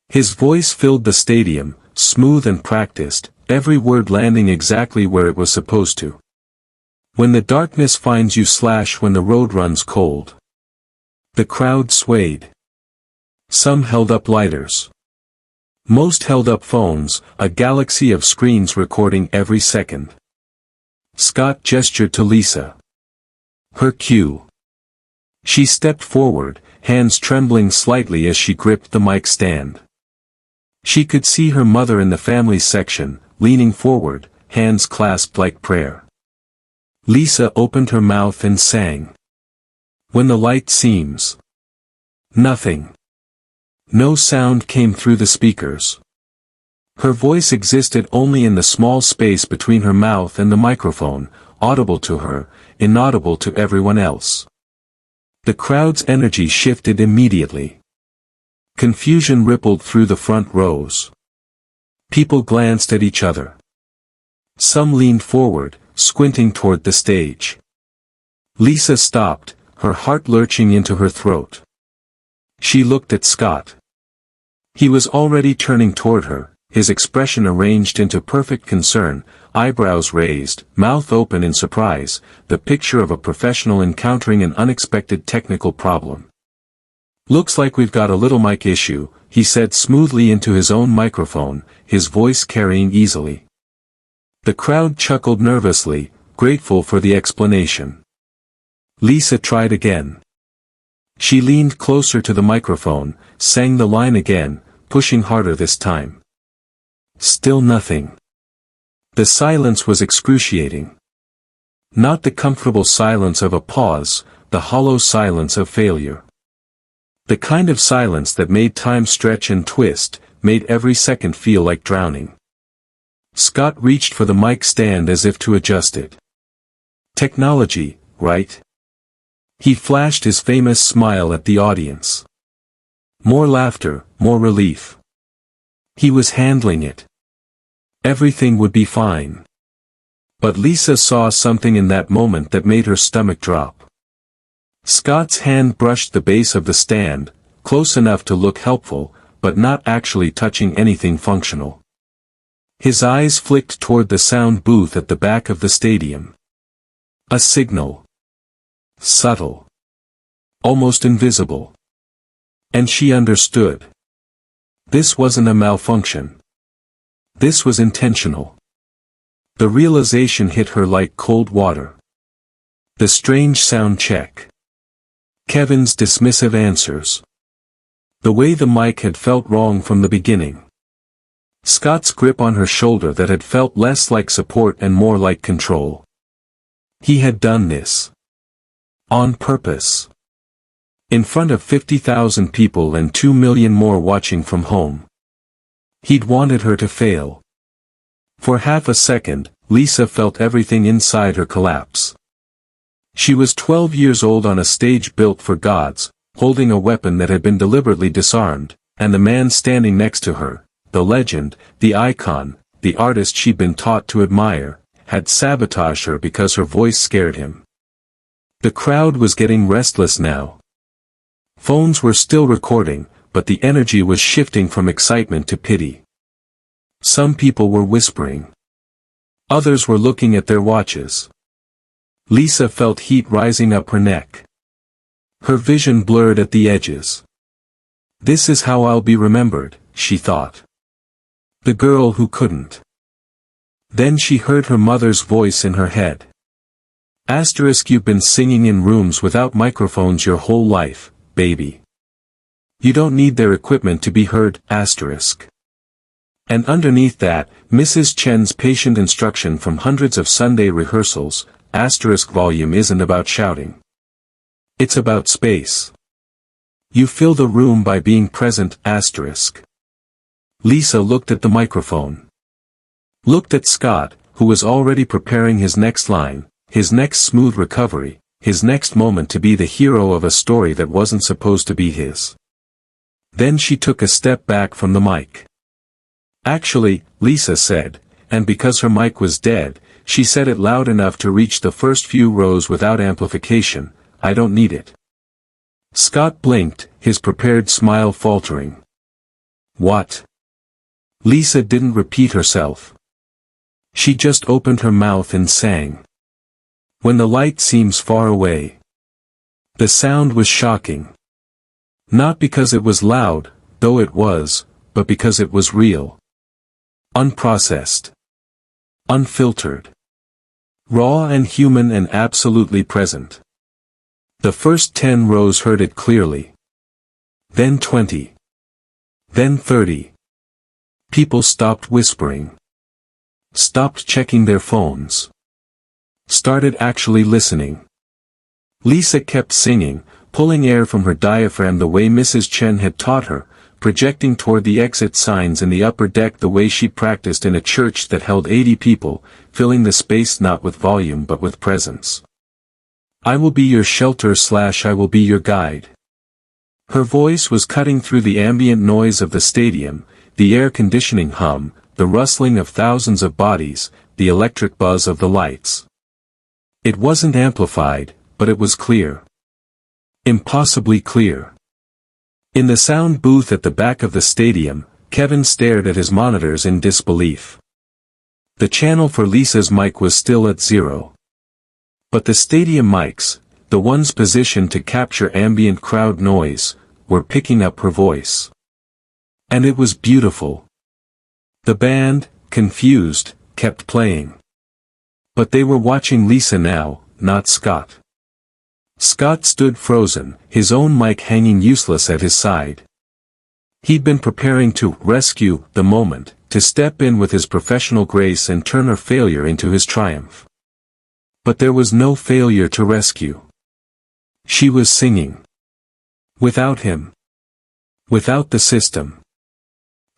His voice filled the stadium, smooth and practiced, every word landing exactly where it was supposed to. When the darkness finds you / when the road runs cold. The crowd swayed. Some held up lighters. Most held up phones, a galaxy of screens recording every second. Scott gestured to Lisa. Her cue. She stepped forward, hands trembling slightly as she gripped the mic stand. She could see her mother in the family section, leaning forward, hands clasped like prayer. Lisa opened her mouth and sang. When the light seems. Nothing. No sound came through the speakers. Her voice existed only in the small space between her mouth and the microphone, audible to her, inaudible to everyone else. The crowd's energy shifted immediately. Confusion rippled through the front rows. People glanced at each other. Some leaned forward, squinting toward the stage. Lisa stopped, her heart lurching into her throat. She looked at Scott. He was already turning toward her, his expression arranged into perfect concern, eyebrows raised, mouth open in surprise, the picture of a professional encountering an unexpected technical problem. Looks like we've got a little mic issue, he said smoothly into his own microphone, his voice carrying easily. The crowd chuckled nervously, grateful for the explanation. Lisa tried again. She leaned closer to the microphone, sang the line again, pushing harder this time. Still nothing. The silence was excruciating. Not the comfortable silence of a pause, the hollow silence of failure. The kind of silence that made time stretch and twist, made every second feel like drowning. Scott reached for the mic stand as if to adjust it. Technology, right? He flashed his famous smile at the audience. More laughter, more relief. He was handling it. Everything would be fine. But Lisa saw something in that moment that made her stomach drop. Scott's hand brushed the base of the stand, close enough to look helpful, but not actually touching anything functional. His eyes flicked toward the sound booth at the back of the stadium. A signal. Subtle. Almost invisible. And she understood. This wasn't a malfunction. This was intentional. The realization hit her like cold water. The strange sound check. Kevin's dismissive answers. The way the mic had felt wrong from the beginning. Scott's grip on her shoulder that had felt less like support and more like control. He had done this. On purpose. In front of 50,000 people and 2 million more watching from home. He'd wanted her to fail. For half a second, Lisa felt everything inside her collapse. She was 12 years old on a stage built for gods, holding a weapon that had been deliberately disarmed, and the man standing next to her, the legend, the icon, the artist she'd been taught to admire, had sabotaged her because her voice scared him. The crowd was getting restless now. Phones were still recording, but the energy was shifting from excitement to pity. Some people were whispering. Others were looking at their watches. Lisa felt heat rising up her neck. Her vision blurred at the edges. This is how I'll be remembered, she thought. The girl who couldn't. Then she heard her mother's voice in her head. You've been singing in rooms without microphones your whole life, baby. You don't need their equipment to be heard, And underneath that, Mrs. Chen's patient instruction from hundreds of Sunday rehearsals, volume isn't about shouting. It's about space. You fill the room by being present, Lisa looked at the microphone. Looked at Scott, who was already preparing his next line, his next smooth recovery, his next moment to be the hero of a story that wasn't supposed to be his. Then she took a step back from the mic. Actually, Lisa said, and because her mic was dead, she said it loud enough to reach the first few rows without amplification. "I don't need it." Scott blinked, his prepared smile faltering. "What?" Lisa didn't repeat herself. She just opened her mouth and sang. "When the light seems far away." The sound was shocking. Not because it was loud, though it was, but because it was real. Unprocessed. Unfiltered. Raw and human and absolutely present. The first 10 rows heard it clearly. Then 20. Then 30. People stopped whispering. Stopped checking their phones. Started actually listening. Lisa kept singing, pulling air from her diaphragm the way Mrs. Chen had taught her, projecting toward the exit signs in the upper deck the way she practiced in a church that held 80 people, filling the space not with volume but with presence. "I will be your shelter / I will be your guide." Her voice was cutting through the ambient noise of the stadium, the air conditioning hum, the rustling of thousands of bodies, the electric buzz of the lights. It wasn't amplified, but it was clear. Impossibly clear. In the sound booth at the back of the stadium, Kevin stared at his monitors in disbelief. The channel for Lisa's mic was still at 0. But the stadium mics, the ones positioned to capture ambient crowd noise, were picking up her voice. And it was beautiful. The band, confused, kept playing. But they were watching Lisa now, not Scott. Scott stood frozen, his own mic hanging useless at his side. He'd been preparing to rescue the moment, to step in with his professional grace and turn her failure into his triumph. But there was no failure to rescue. She was singing. Without him. Without the system.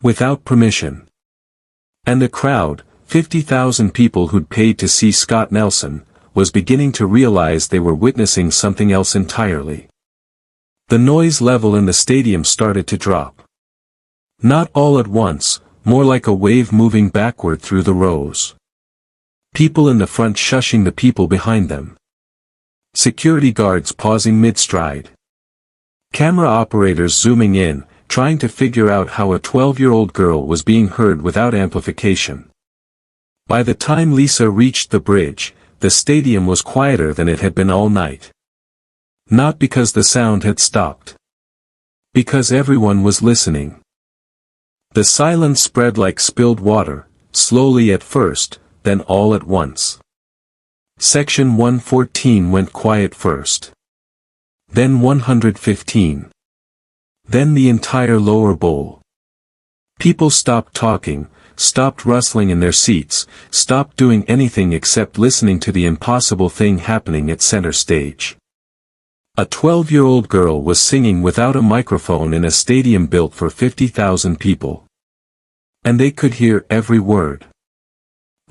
Without permission. And the crowd, 50,000 people who'd paid to see Scott Nelson, was beginning to realize they were witnessing something else entirely. The noise level in the stadium started to drop. Not all at once, more like a wave moving backward through the rows. People in the front shushing the people behind them. Security guards pausing mid-stride. Camera operators zooming in, trying to figure out how a 12-year-old girl was being heard without amplification. By the time Lisa reached the bridge, the stadium was quieter than it had been all night. Not because the sound had stopped. Because everyone was listening. The silence spread like spilled water, slowly at first, then all at once. Section 114 went quiet first. Then 115. Then the entire lower bowl. People stopped talking, stopped rustling in their seats, stopped doing anything except listening to the impossible thing happening at center stage. A 12-year-old girl was singing without a microphone in a stadium built for 50,000 people. And they could hear every word.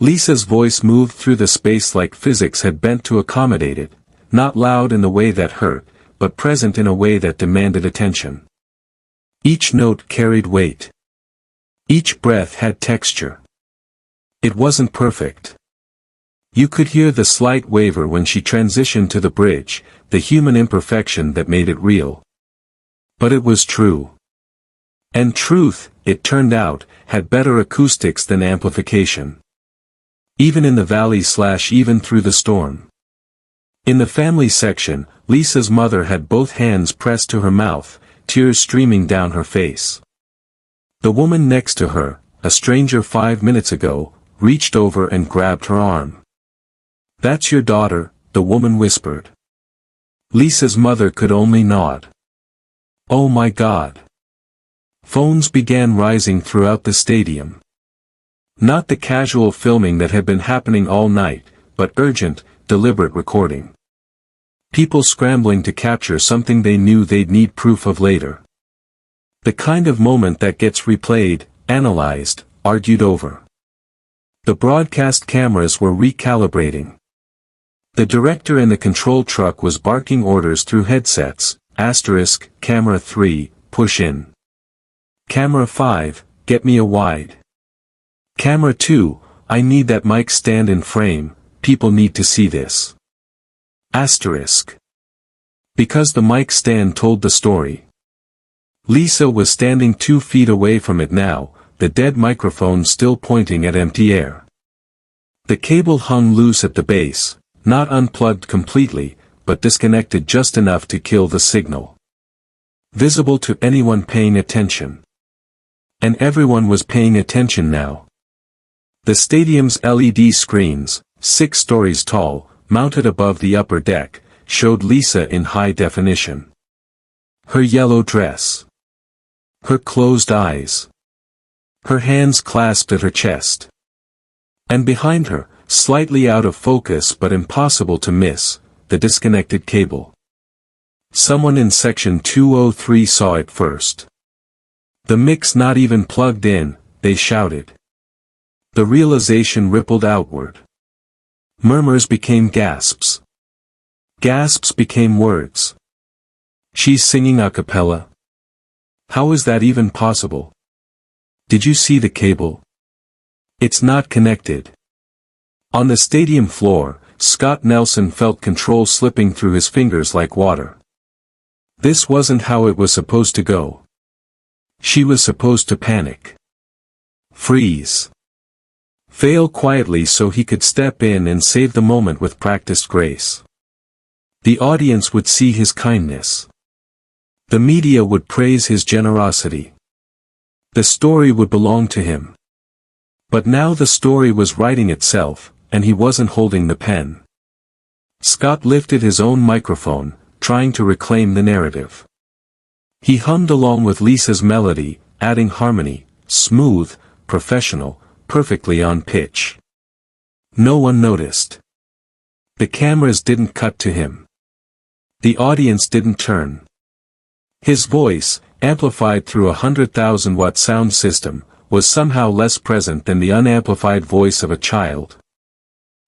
Lisa's voice moved through the space like physics had bent to accommodate it, not loud in the way that hurt, but present in a way that demanded attention. Each note carried weight. Each breath had texture. It wasn't perfect. You could hear the slight waver when she transitioned to the bridge, the human imperfection that made it real. But it was true. And truth, it turned out, had better acoustics than amplification. Even in the valley / even through the storm. In the family section, Lisa's mother had both hands pressed to her mouth, tears streaming down her face. The woman next to her, a stranger 5 minutes ago, reached over and grabbed her arm. "That's your daughter," the woman whispered. Lisa's mother could only nod. Oh my God. Phones began rising throughout the stadium. Not the casual filming that had been happening all night, but urgent, deliberate recording. People scrambling to capture something they knew they'd need proof of later. The kind of moment that gets replayed, analyzed, argued over. The broadcast cameras were recalibrating. The director in the control truck was barking orders through headsets, *, camera 3, push in. Camera 5, get me a wide. Camera 2, I need that mic stand in frame, people need to see this. Asterisk. Because the mic stand told the story. Lisa was standing 2 feet away from it now, the dead microphone still pointing at empty air. The cable hung loose at the base, not unplugged completely, but disconnected just enough to kill the signal. Visible to anyone paying attention. And everyone was paying attention now. The stadium's LED screens, 6 stories tall, mounted above the upper deck, showed Lisa in high definition. Her yellow dress. Her closed eyes. Her hands clasped at her chest. And behind her, slightly out of focus but impossible to miss, the disconnected cable. Someone in section 203 saw it first. The mix not even plugged in, they shouted. The realization rippled outward. Murmurs became gasps. Gasps became words. She's singing a cappella. How is that even possible? Did you see the cable? It's not connected. On the stadium floor, Scott Nelson felt control slipping through his fingers like water. This wasn't how it was supposed to go. She was supposed to panic. Freeze. Fail quietly so he could step in and save the moment with practiced grace. The audience would see his kindness. The media would praise his generosity. The story would belong to him. But now the story was writing itself, and he wasn't holding the pen. Scott lifted his own microphone, trying to reclaim the narrative. He hummed along with Lisa's melody, adding harmony, smooth, professional, perfectly on pitch. No one noticed. The cameras didn't cut to him. The audience didn't turn. His voice, amplified through a 100,000-watt sound system, was somehow less present than the unamplified voice of a child.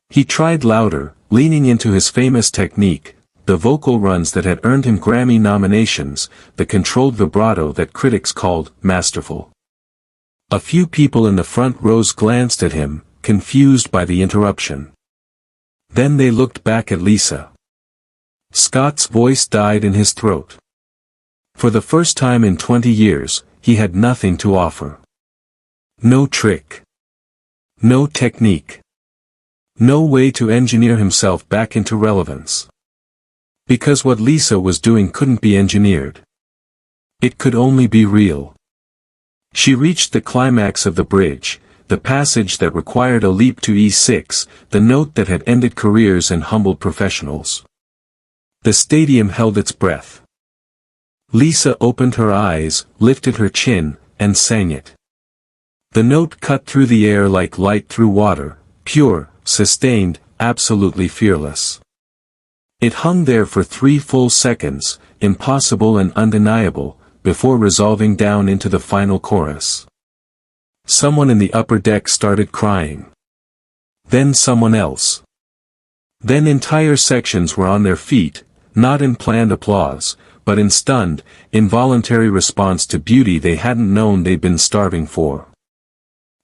He tried louder, leaning into his famous technique, the vocal runs that had earned him Grammy nominations, the controlled vibrato that critics called masterful. A few people in the front rows glanced at him, confused by the interruption. Then they looked back at Lisa. Scott's voice died in his throat. For the first time in 20 years, he had nothing to offer. No trick. No technique. No way to engineer himself back into relevance. Because what Lisa was doing couldn't be engineered. It could only be real. She reached the climax of the bridge, the passage that required a leap to E6, the note that had ended careers and humbled professionals. The stadium held its breath. Lisa opened her eyes, lifted her chin, and sang it. The note cut through the air like light through water, pure, sustained, absolutely fearless. It hung there for 3 full seconds, impossible and undeniable, before resolving down into the final chorus. Someone in the upper deck started crying. Then someone else. Then entire sections were on their feet, not in planned applause, but in stunned, involuntary response to beauty they hadn't known they'd been starving for.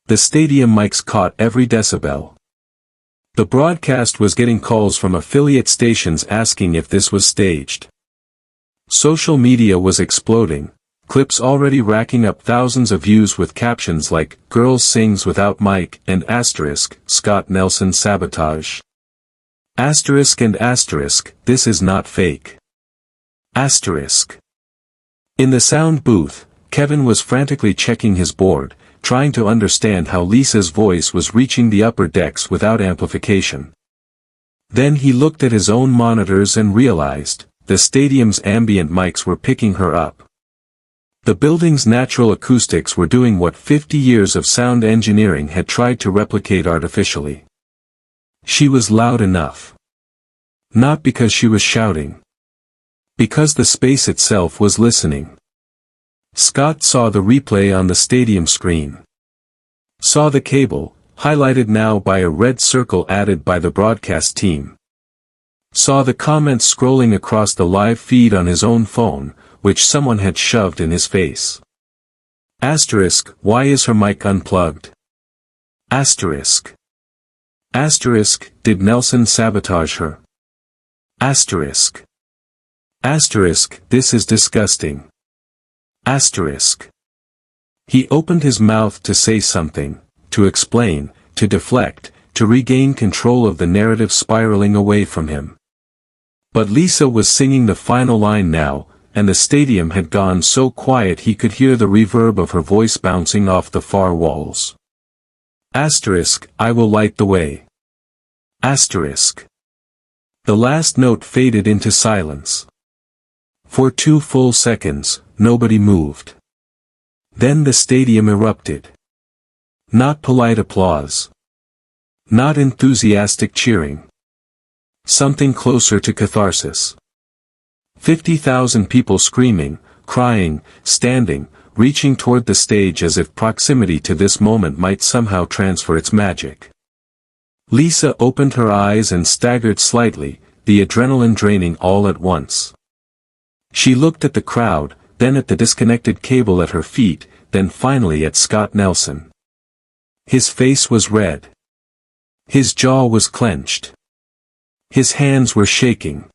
The stadium mics caught every decibel. The broadcast was getting calls from affiliate stations asking if this was staged. Social media was exploding, clips already racking up thousands of views with captions like, "Girls sings without mic," and asterisk, "Scott Nelson sabotage." Asterisk and asterisk, "This is not fake." Asterisk. In the sound booth, Kevin was frantically checking his board, trying to understand how Lisa's voice was reaching the upper decks without amplification. Then he looked at his own monitors and realized, the stadium's ambient mics were picking her up. The building's natural acoustics were doing what 50 years of sound engineering had tried to replicate artificially. She was loud enough. Not because she was shouting. Because the space itself was listening. Scott saw the replay on the stadium screen. Saw the cable, highlighted now by a red circle added by the broadcast team. Saw the comments scrolling across the live feed on his own phone, which someone had shoved in his face. Asterisk, "Why is her mic unplugged?" Asterisk. Asterisk, did Nelson sabotage her? Asterisk. Asterisk, this is disgusting. Asterisk. He opened his mouth to say something, to explain, to deflect, to regain control of the narrative spiraling away from him. But Lisa was singing the final line now, and the stadium had gone so quiet he could hear the reverb of her voice bouncing off the far walls. Asterisk, I will light the way. Asterisk. The last note faded into silence. For 2 full seconds, nobody moved. Then the stadium erupted. Not polite applause. Not enthusiastic cheering. Something closer to catharsis. 50,000 people screaming, crying, standing, reaching toward the stage as if proximity to this moment might somehow transfer its magic. Lisa opened her eyes and staggered slightly, the adrenaline draining all at once. She looked at the crowd, then at the disconnected cable at her feet, then finally at Scott Nelson. His face was red. His jaw was clenched. His hands were shaking.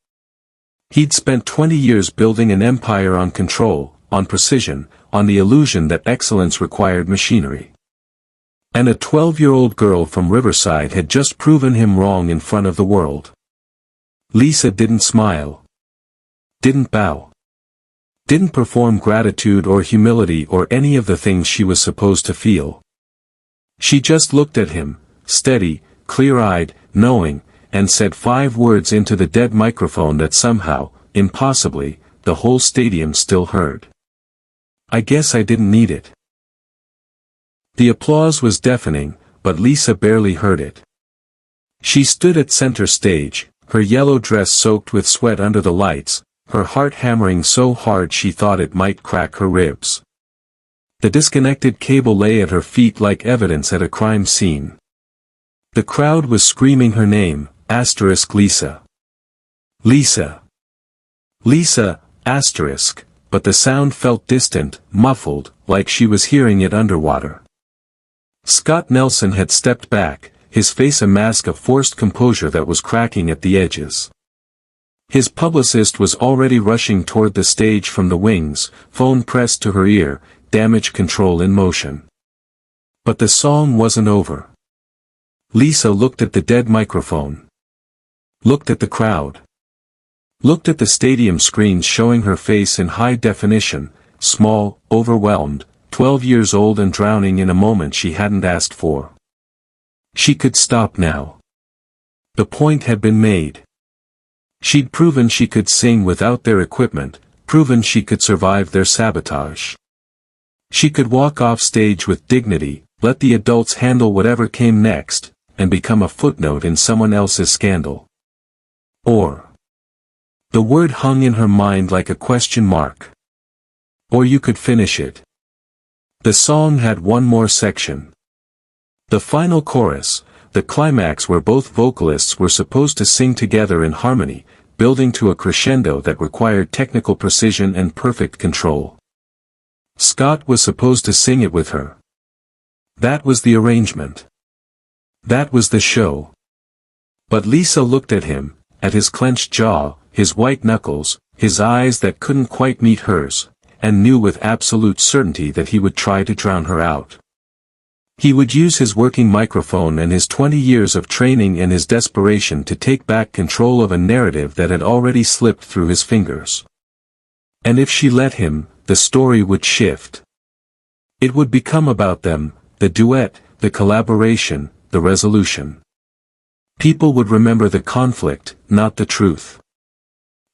He'd spent 20 years building an empire on control, on precision, on the illusion that excellence required machinery. And a 12-year-old girl from Riverside had just proven him wrong in front of the world. Lisa didn't smile. Didn't bow. Didn't perform gratitude or humility or any of the things she was supposed to feel. She just looked at him, steady, clear-eyed, knowing, and said 5 words into the dead microphone that somehow, impossibly, the whole stadium still heard. I guess I didn't need it. The applause was deafening, but Lisa barely heard it. She stood at center stage, her yellow dress soaked with sweat under the lights, her heart hammering so hard she thought it might crack her ribs. The disconnected cable lay at her feet like evidence at a crime scene. The crowd was screaming her name, asterisk Lisa. Lisa. Lisa, asterisk, but the sound felt distant, muffled, like she was hearing it underwater. Scott Nelson had stepped back, his face a mask of forced composure that was cracking at the edges. His publicist was already rushing toward the stage from the wings, phone pressed to her ear, damage control in motion. But the song wasn't over. Lisa looked at the dead microphone. Looked at the crowd. Looked at the stadium screens showing her face in high definition, small, overwhelmed, 12 years old and drowning in a moment she hadn't asked for. She could stop now. The point had been made. She'd proven she could sing without their equipment, proven she could survive their sabotage. She could walk off stage with dignity, let the adults handle whatever came next, and become a footnote in someone else's scandal. Or. The word hung in her mind like a question mark. Or you could finish it. The song had one more section. The final chorus, the climax where both vocalists were supposed to sing together in harmony, building to a crescendo that required technical precision and perfect control. Scott was supposed to sing it with her. That was the arrangement. That was the show. But Lisa looked at him, at his clenched jaw, his white knuckles, his eyes that couldn't quite meet hers, and knew with absolute certainty that he would try to drown her out. He would use his working microphone and his 20 years of training and his desperation to take back control of a narrative that had already slipped through his fingers. And if she let him, the story would shift. It would become about them, the duet, the collaboration, the resolution. People would remember the conflict, not the truth.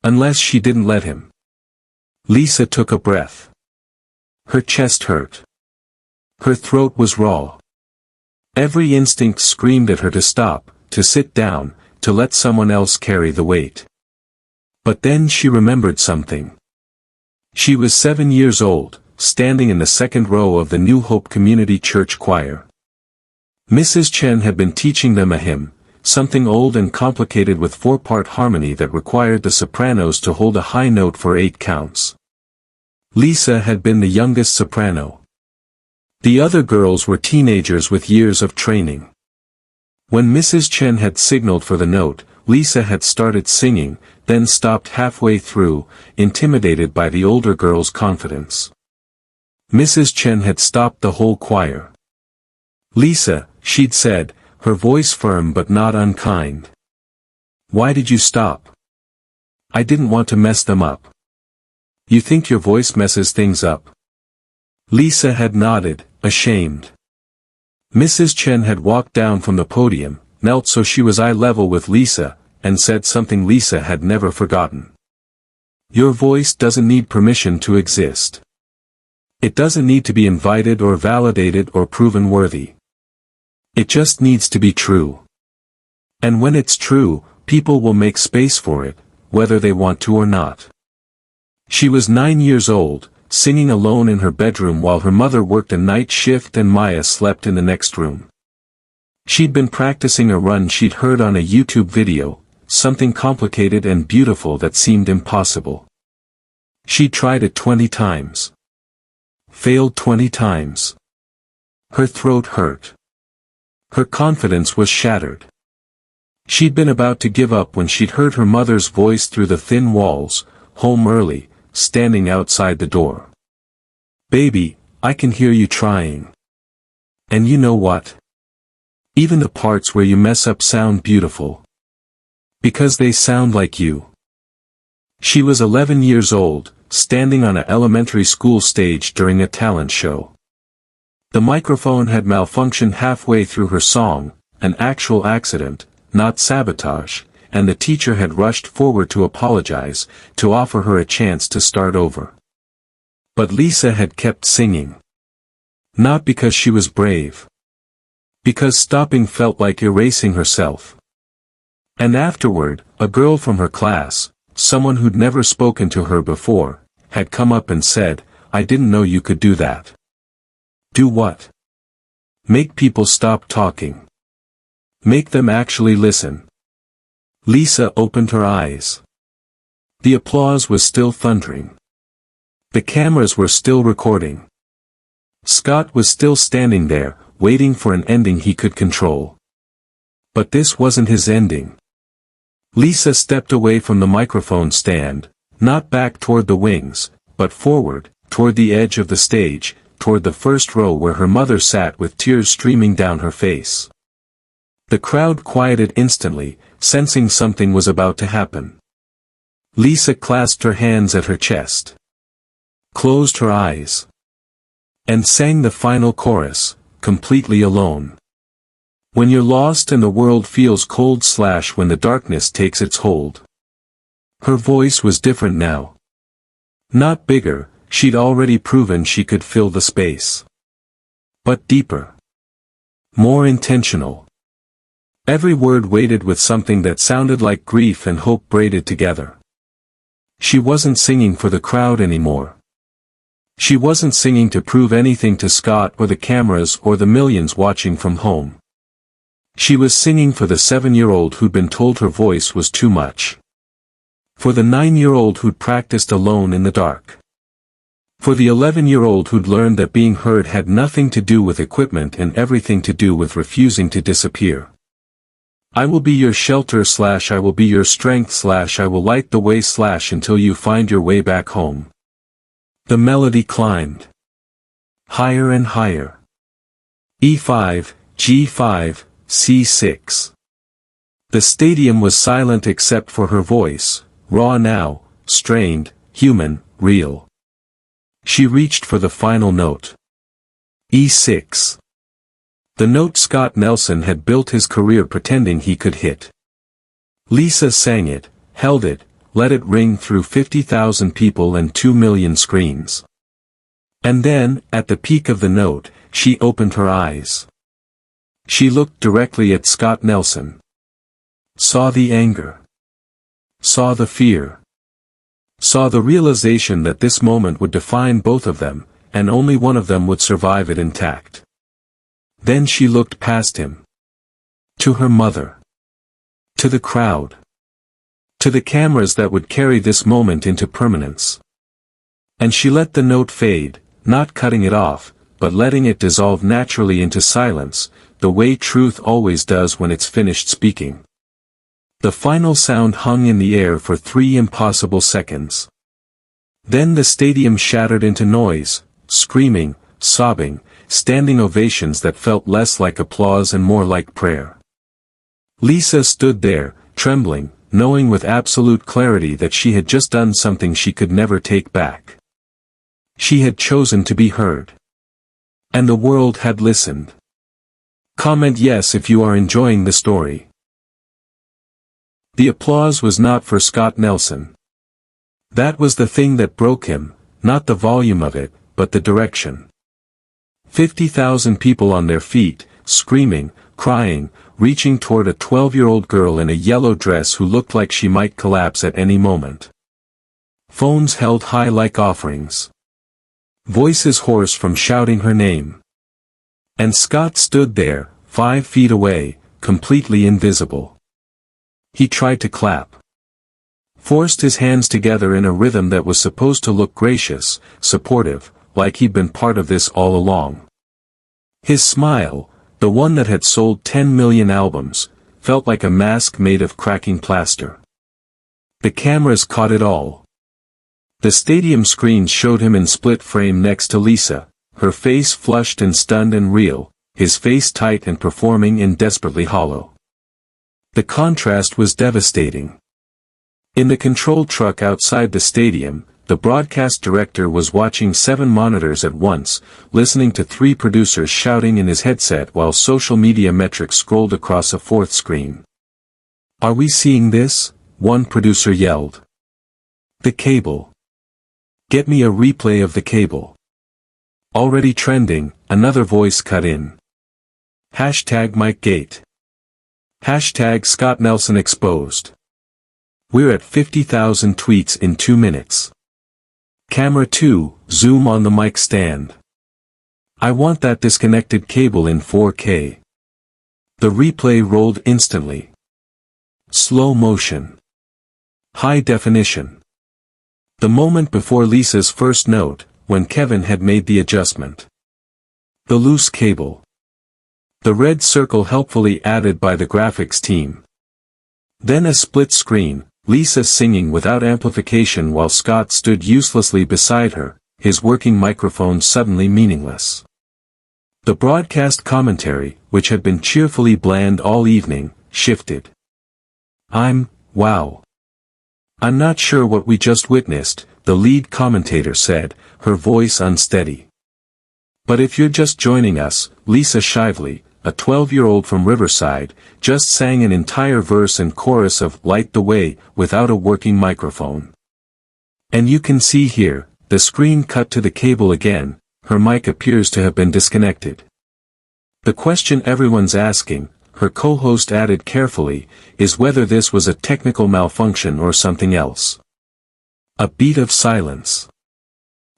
Unless she didn't let him. Lisa took a breath. Her chest hurt. Her throat was raw. Every instinct screamed at her to stop, to sit down, to let someone else carry the weight. But then she remembered something. She was 7 years old, standing in the second row of the New Hope Community Church choir. Mrs. Chen had been teaching them a hymn, something old and complicated with 4-part harmony that required the sopranos to hold a high note for 8 counts. Lisa had been the youngest soprano. The other girls were teenagers with years of training. When Mrs. Chen had signaled for the note, Lisa had started singing, then stopped halfway through, intimidated by the older girl's confidence. Mrs. Chen had stopped the whole choir. "Lisa," she'd said, her voice firm but not unkind. "Why did you stop?" "I didn't want to mess them up." "You think your voice messes things up?" Lisa had nodded, ashamed. Mrs. Chen had walked down from the podium, knelt so she was eye level with Lisa, and said something Lisa had never forgotten. "Your voice doesn't need permission to exist. It doesn't need to be invited or validated or proven worthy. It just needs to be true. And when it's true, people will make space for it, whether they want to or not." She was 9 years old, singing alone in her bedroom while her mother worked a night shift and Maya slept in the next room. She'd been practicing a run she'd heard on a YouTube video, something complicated and beautiful that seemed impossible. She'd tried it 20 times. Failed 20 times. Her throat hurt. Her confidence was shattered. She'd been about to give up when she'd heard her mother's voice through the thin walls, "Home early," standing outside the door. "Baby, I can hear you trying. And you know what? Even the parts where you mess up sound beautiful. Because they sound like you." She was 11 years old, standing on an elementary school stage during a talent show. The microphone had malfunctioned halfway through her song, an actual accident, not sabotage, and the teacher had rushed forward to apologize, to offer her a chance to start over. But Lisa had kept singing. Not because she was brave. Because stopping felt like erasing herself. And afterward, a girl from her class, someone who'd never spoken to her before, had come up and said, "I didn't know you could do that." "Do what?" "Make people stop talking. Make them actually listen." Lisa opened her eyes. The applause was still thundering. The cameras were still recording. Scott was still standing there, waiting for an ending he could control. But this wasn't his ending. Lisa stepped away from the microphone stand, not back toward the wings, but forward, toward the edge of the stage, toward the first row where her mother sat with tears streaming down her face. The crowd quieted instantly, sensing something was about to happen. Lisa clasped her hands at her chest, closed her eyes, and sang the final chorus, completely alone. When you're lost and the world feels cold / when the darkness takes its hold. Her voice was different now. Not bigger, she'd already proven she could fill the space. But deeper. More intentional. Every word weighted with something that sounded like grief and hope braided together. She wasn't singing for the crowd anymore. She wasn't singing to prove anything to Scott or the cameras or the millions watching from home. She was singing for the 7-year-old who'd been told her voice was too much. For the 9-year-old who'd practiced alone in the dark. For the 11-year-old who'd learned that being heard had nothing to do with equipment and everything to do with refusing to disappear. "I will be your shelter / I will be your strength / I will light the way / until you find your way back home." The melody climbed. Higher and higher. E5, G5, C6. The stadium was silent except for her voice, raw now, strained, human, real. She reached for the final note. E6. The note Scott Nelson had built his career pretending he could hit. Lisa sang it, held it, let it ring through 50,000 people and 2 million screens. And then, at the peak of the note, she opened her eyes. She looked directly at Scott Nelson. Saw the anger. Saw the fear. Saw the realization that this moment would define both of them, and only one of them would survive it intact. Then she looked past him. To her mother. To the crowd. To the cameras that would carry this moment into permanence. And she let the note fade, not cutting it off, but letting it dissolve naturally into silence, the way truth always does when it's finished speaking. The final sound hung in the air for 3 impossible seconds. Then the stadium shattered into noise, screaming, sobbing, standing ovations that felt less like applause and more like prayer. Lisa stood there, trembling, knowing with absolute clarity that she had just done something she could never take back. She had chosen to be heard. And the world had listened. Comment yes if you are enjoying the story. The applause was not for Scott Nelson. That was the thing that broke him, not the volume of it, but the direction. 50,000 people on their feet, screaming, crying, reaching toward a 12-year-old girl in a yellow dress who looked like she might collapse at any moment. Phones held high like offerings. Voices hoarse from shouting her name. And Scott stood there, 5 feet away, completely invisible. He tried to clap. Forced his hands together in a rhythm that was supposed to look gracious, supportive, like he'd been part of this all along. His smile, the one that had sold 10 million albums, felt like a mask made of cracking plaster. The cameras caught it all. The stadium screens showed him in split frame next to Lisa, her face flushed and stunned and real, his face tight and performing and desperately hollow. The contrast was devastating. In the control truck outside the stadium, the broadcast director was watching 7 monitors at once, listening to 3 producers shouting in his headset while social media metrics scrolled across a 4th screen. "Are we seeing this?" one producer yelled. "The cable. Get me a replay of the cable." Already trending, another voice cut in. Hashtag MikeGate. Hashtag Scott Nelson exposed. We're at 50,000 tweets in 2 minutes. Camera 2, zoom on the mic stand. I want that disconnected cable in 4K. The replay rolled instantly. Slow motion. High definition. The moment before Lisa's first note, when Kevin had made the adjustment. The loose cable. The red circle helpfully added by the graphics team. Then a split screen, Lisa singing without amplification while Scott stood uselessly beside her, his working microphone suddenly meaningless. The broadcast commentary, which had been cheerfully bland all evening, shifted. Wow. I'm not sure what we just witnessed, the lead commentator said, her voice unsteady. But if you're just joining us, Lisa Shively, a 12-year-old from Riverside, just sang an entire verse and chorus of Light the Way without a working microphone. And you can see here, the screen cut to the cable again, her mic appears to have been disconnected. The question everyone's asking, her co-host added carefully, is whether this was a technical malfunction or something else. A beat of silence.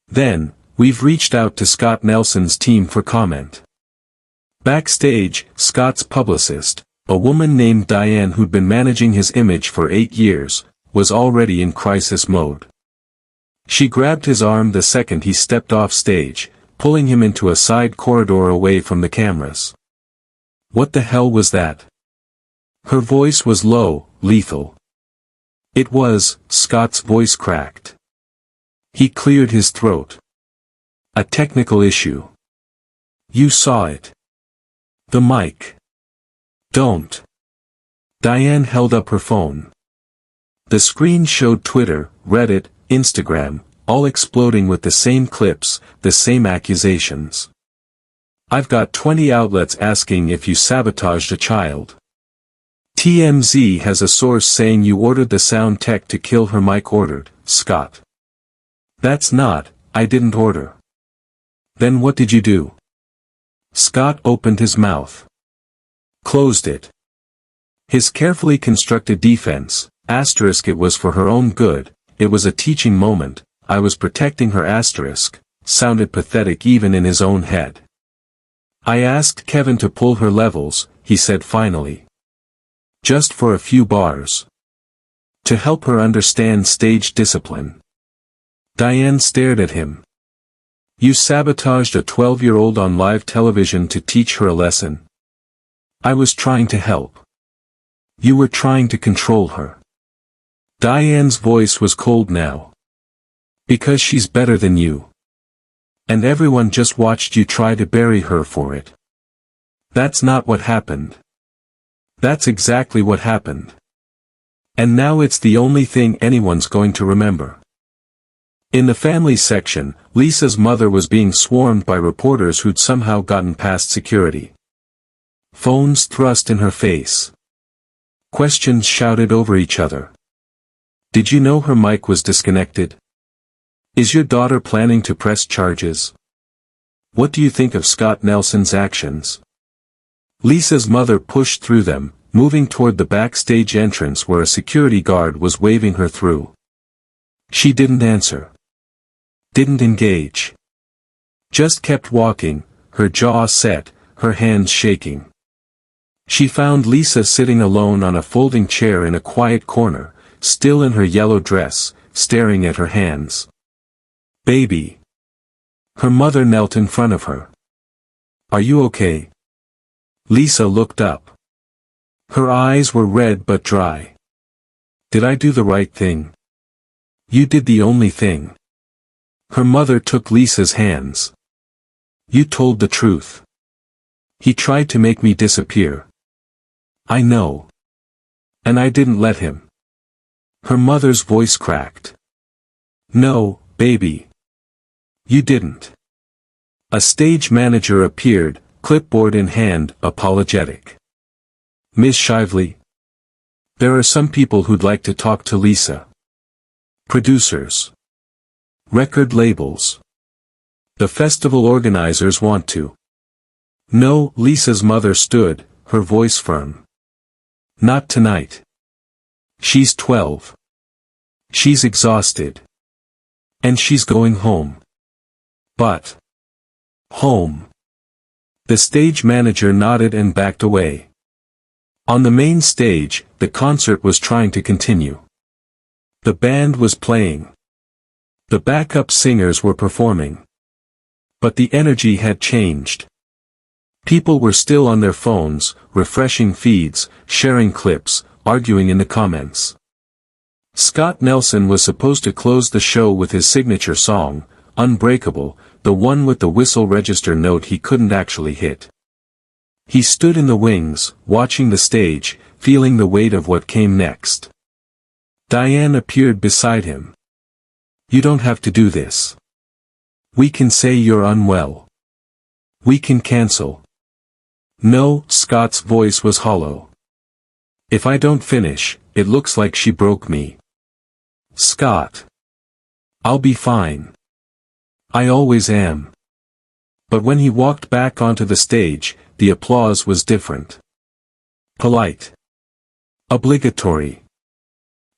Then, we've reached out to Scott Nelson's team for comment. Backstage, Scott's publicist, a woman named Diane who'd been managing his image for 8 years, was already in crisis mode. She grabbed his arm the second he stepped off stage, pulling him into a side corridor away from the cameras. What the hell was that? Her voice was low, lethal. It was, Scott's voice cracked. He cleared his throat. A technical issue. You saw it. The mic. Don't. Diane held up her phone. The screen showed Twitter, Reddit, Instagram, all exploding with the same clips, the same accusations. I've got 20 outlets asking if you sabotaged a child. TMZ has a source saying you ordered the sound tech to kill her. Mike ordered, Scott. That's not, I didn't order. Then what did you do? Scott opened his mouth. Closed it. His carefully constructed defense, asterisk it was for her own good, it was a teaching moment, I was protecting her asterisk, sounded pathetic even in his own head. I asked Kevin to pull her levels, he said finally. Just for a few bars. To help her understand stage discipline. Diane stared at him. You sabotaged a 12-year-old on live television to teach her a lesson. I was trying to help. You were trying to control her. Diane's voice was cold now. Because she's better than you. And everyone just watched you try to bury her for it. That's not what happened. That's exactly what happened. And now it's the only thing anyone's going to remember. In the family section, Lisa's mother was being swarmed by reporters who'd somehow gotten past security. Phones thrust in her face. Questions shouted over each other. Did you know her mic was disconnected? Is your daughter planning to press charges? What do you think of Scott Nelson's actions? Lisa's mother pushed through them, moving toward the backstage entrance where a security guard was waving her through. She didn't answer. Didn't engage. Just kept walking, her jaw set, her hands shaking. She found Lisa sitting alone on a folding chair in a quiet corner, still in her yellow dress, staring at her hands. Baby. Her mother knelt in front of her. Are you okay? Lisa looked up. Her eyes were red but dry. Did I do the right thing? You did the only thing. Her mother took Lisa's hands. You told the truth. He tried to make me disappear. I know. And I didn't let him. Her mother's voice cracked. No, baby. You didn't. A stage manager appeared, clipboard in hand, apologetic. Miss Shively? There are some people who'd like to talk to Lisa. Producers. Record labels. The festival organizers want to. No, Lisa's mother stood, her voice firm. Not tonight. She's 12. She's exhausted. And she's going home. But. Home. The stage manager nodded and backed away. On the main stage, the concert was trying to continue. The band was playing. The backup singers were performing. But the energy had changed. People were still on their phones, refreshing feeds, sharing clips, arguing in the comments. Scott Nelson was supposed to close the show with his signature song, Unbreakable, the one with the whistle register note he couldn't actually hit. He stood in the wings, watching the stage, feeling the weight of what came next. Diane appeared beside him. You don't have to do this. We can say you're unwell. We can cancel. No, Scott's voice was hollow. If I don't finish, it looks like she broke me. Scott. I'll be fine. I always am. But when he walked back onto the stage, the applause was different. Polite. Obligatory.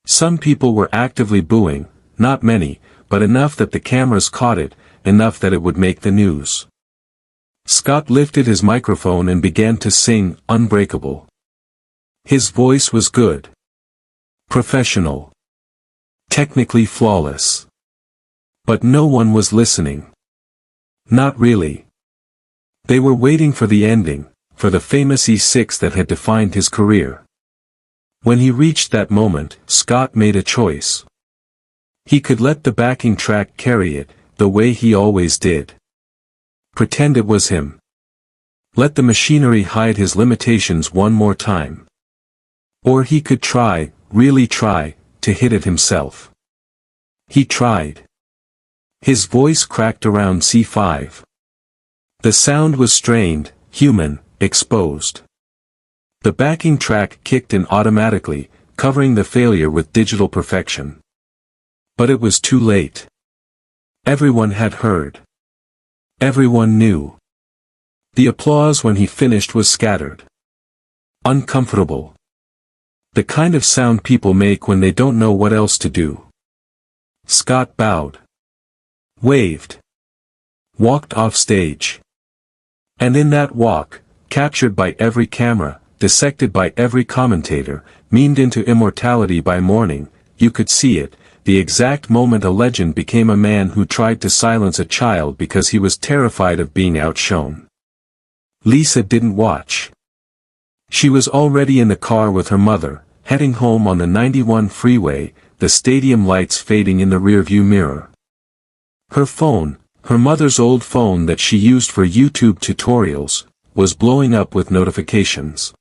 Some people were actively booing, not many, but enough that the cameras caught it, enough that it would make the news. Scott lifted his microphone and began to sing Unbreakable. His voice was good. Professional. Technically flawless. But no one was listening. Not really. They were waiting for the ending, for the famous E6 that had defined his career. When he reached that moment, Scott made a choice. He could let the backing track carry it, the way he always did. Pretend it was him. Let the machinery hide his limitations one more time. Or he could try, really try, to hit it himself. He tried. His voice cracked around C5. The sound was strained, human, exposed. The backing track kicked in automatically, covering the failure with digital perfection. But it was too late. Everyone had heard. Everyone knew. The applause when he finished was scattered. Uncomfortable. The kind of sound people make when they don't know what else to do. Scott bowed. Waved. Walked off stage. And in that walk, captured by every camera, dissected by every commentator, memed into immortality by morning, you could see it, the exact moment a legend became a man who tried to silence a child because he was terrified of being outshone. Lisa didn't watch. She was already in the car with her mother, heading home on the 91 freeway, the stadium lights fading in the rearview mirror. Her phone, her mother's old phone that she used for YouTube tutorials, was blowing up with notifications.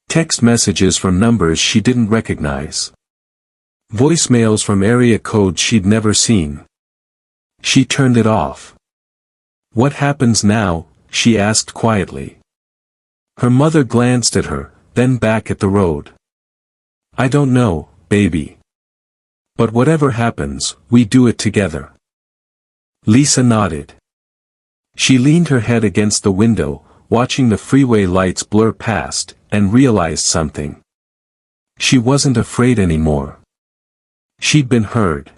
Text messages from numbers she didn't recognize. Voicemails from area codes she'd never seen. She turned it off. "What happens now?" she asked quietly. Her mother glanced at her, then back at the road. "I don't know, baby. But whatever happens, we do it together." Lisa nodded. She leaned her head against the window, watching the freeway lights blur past, and realized something. She wasn't afraid anymore. She'd been heard.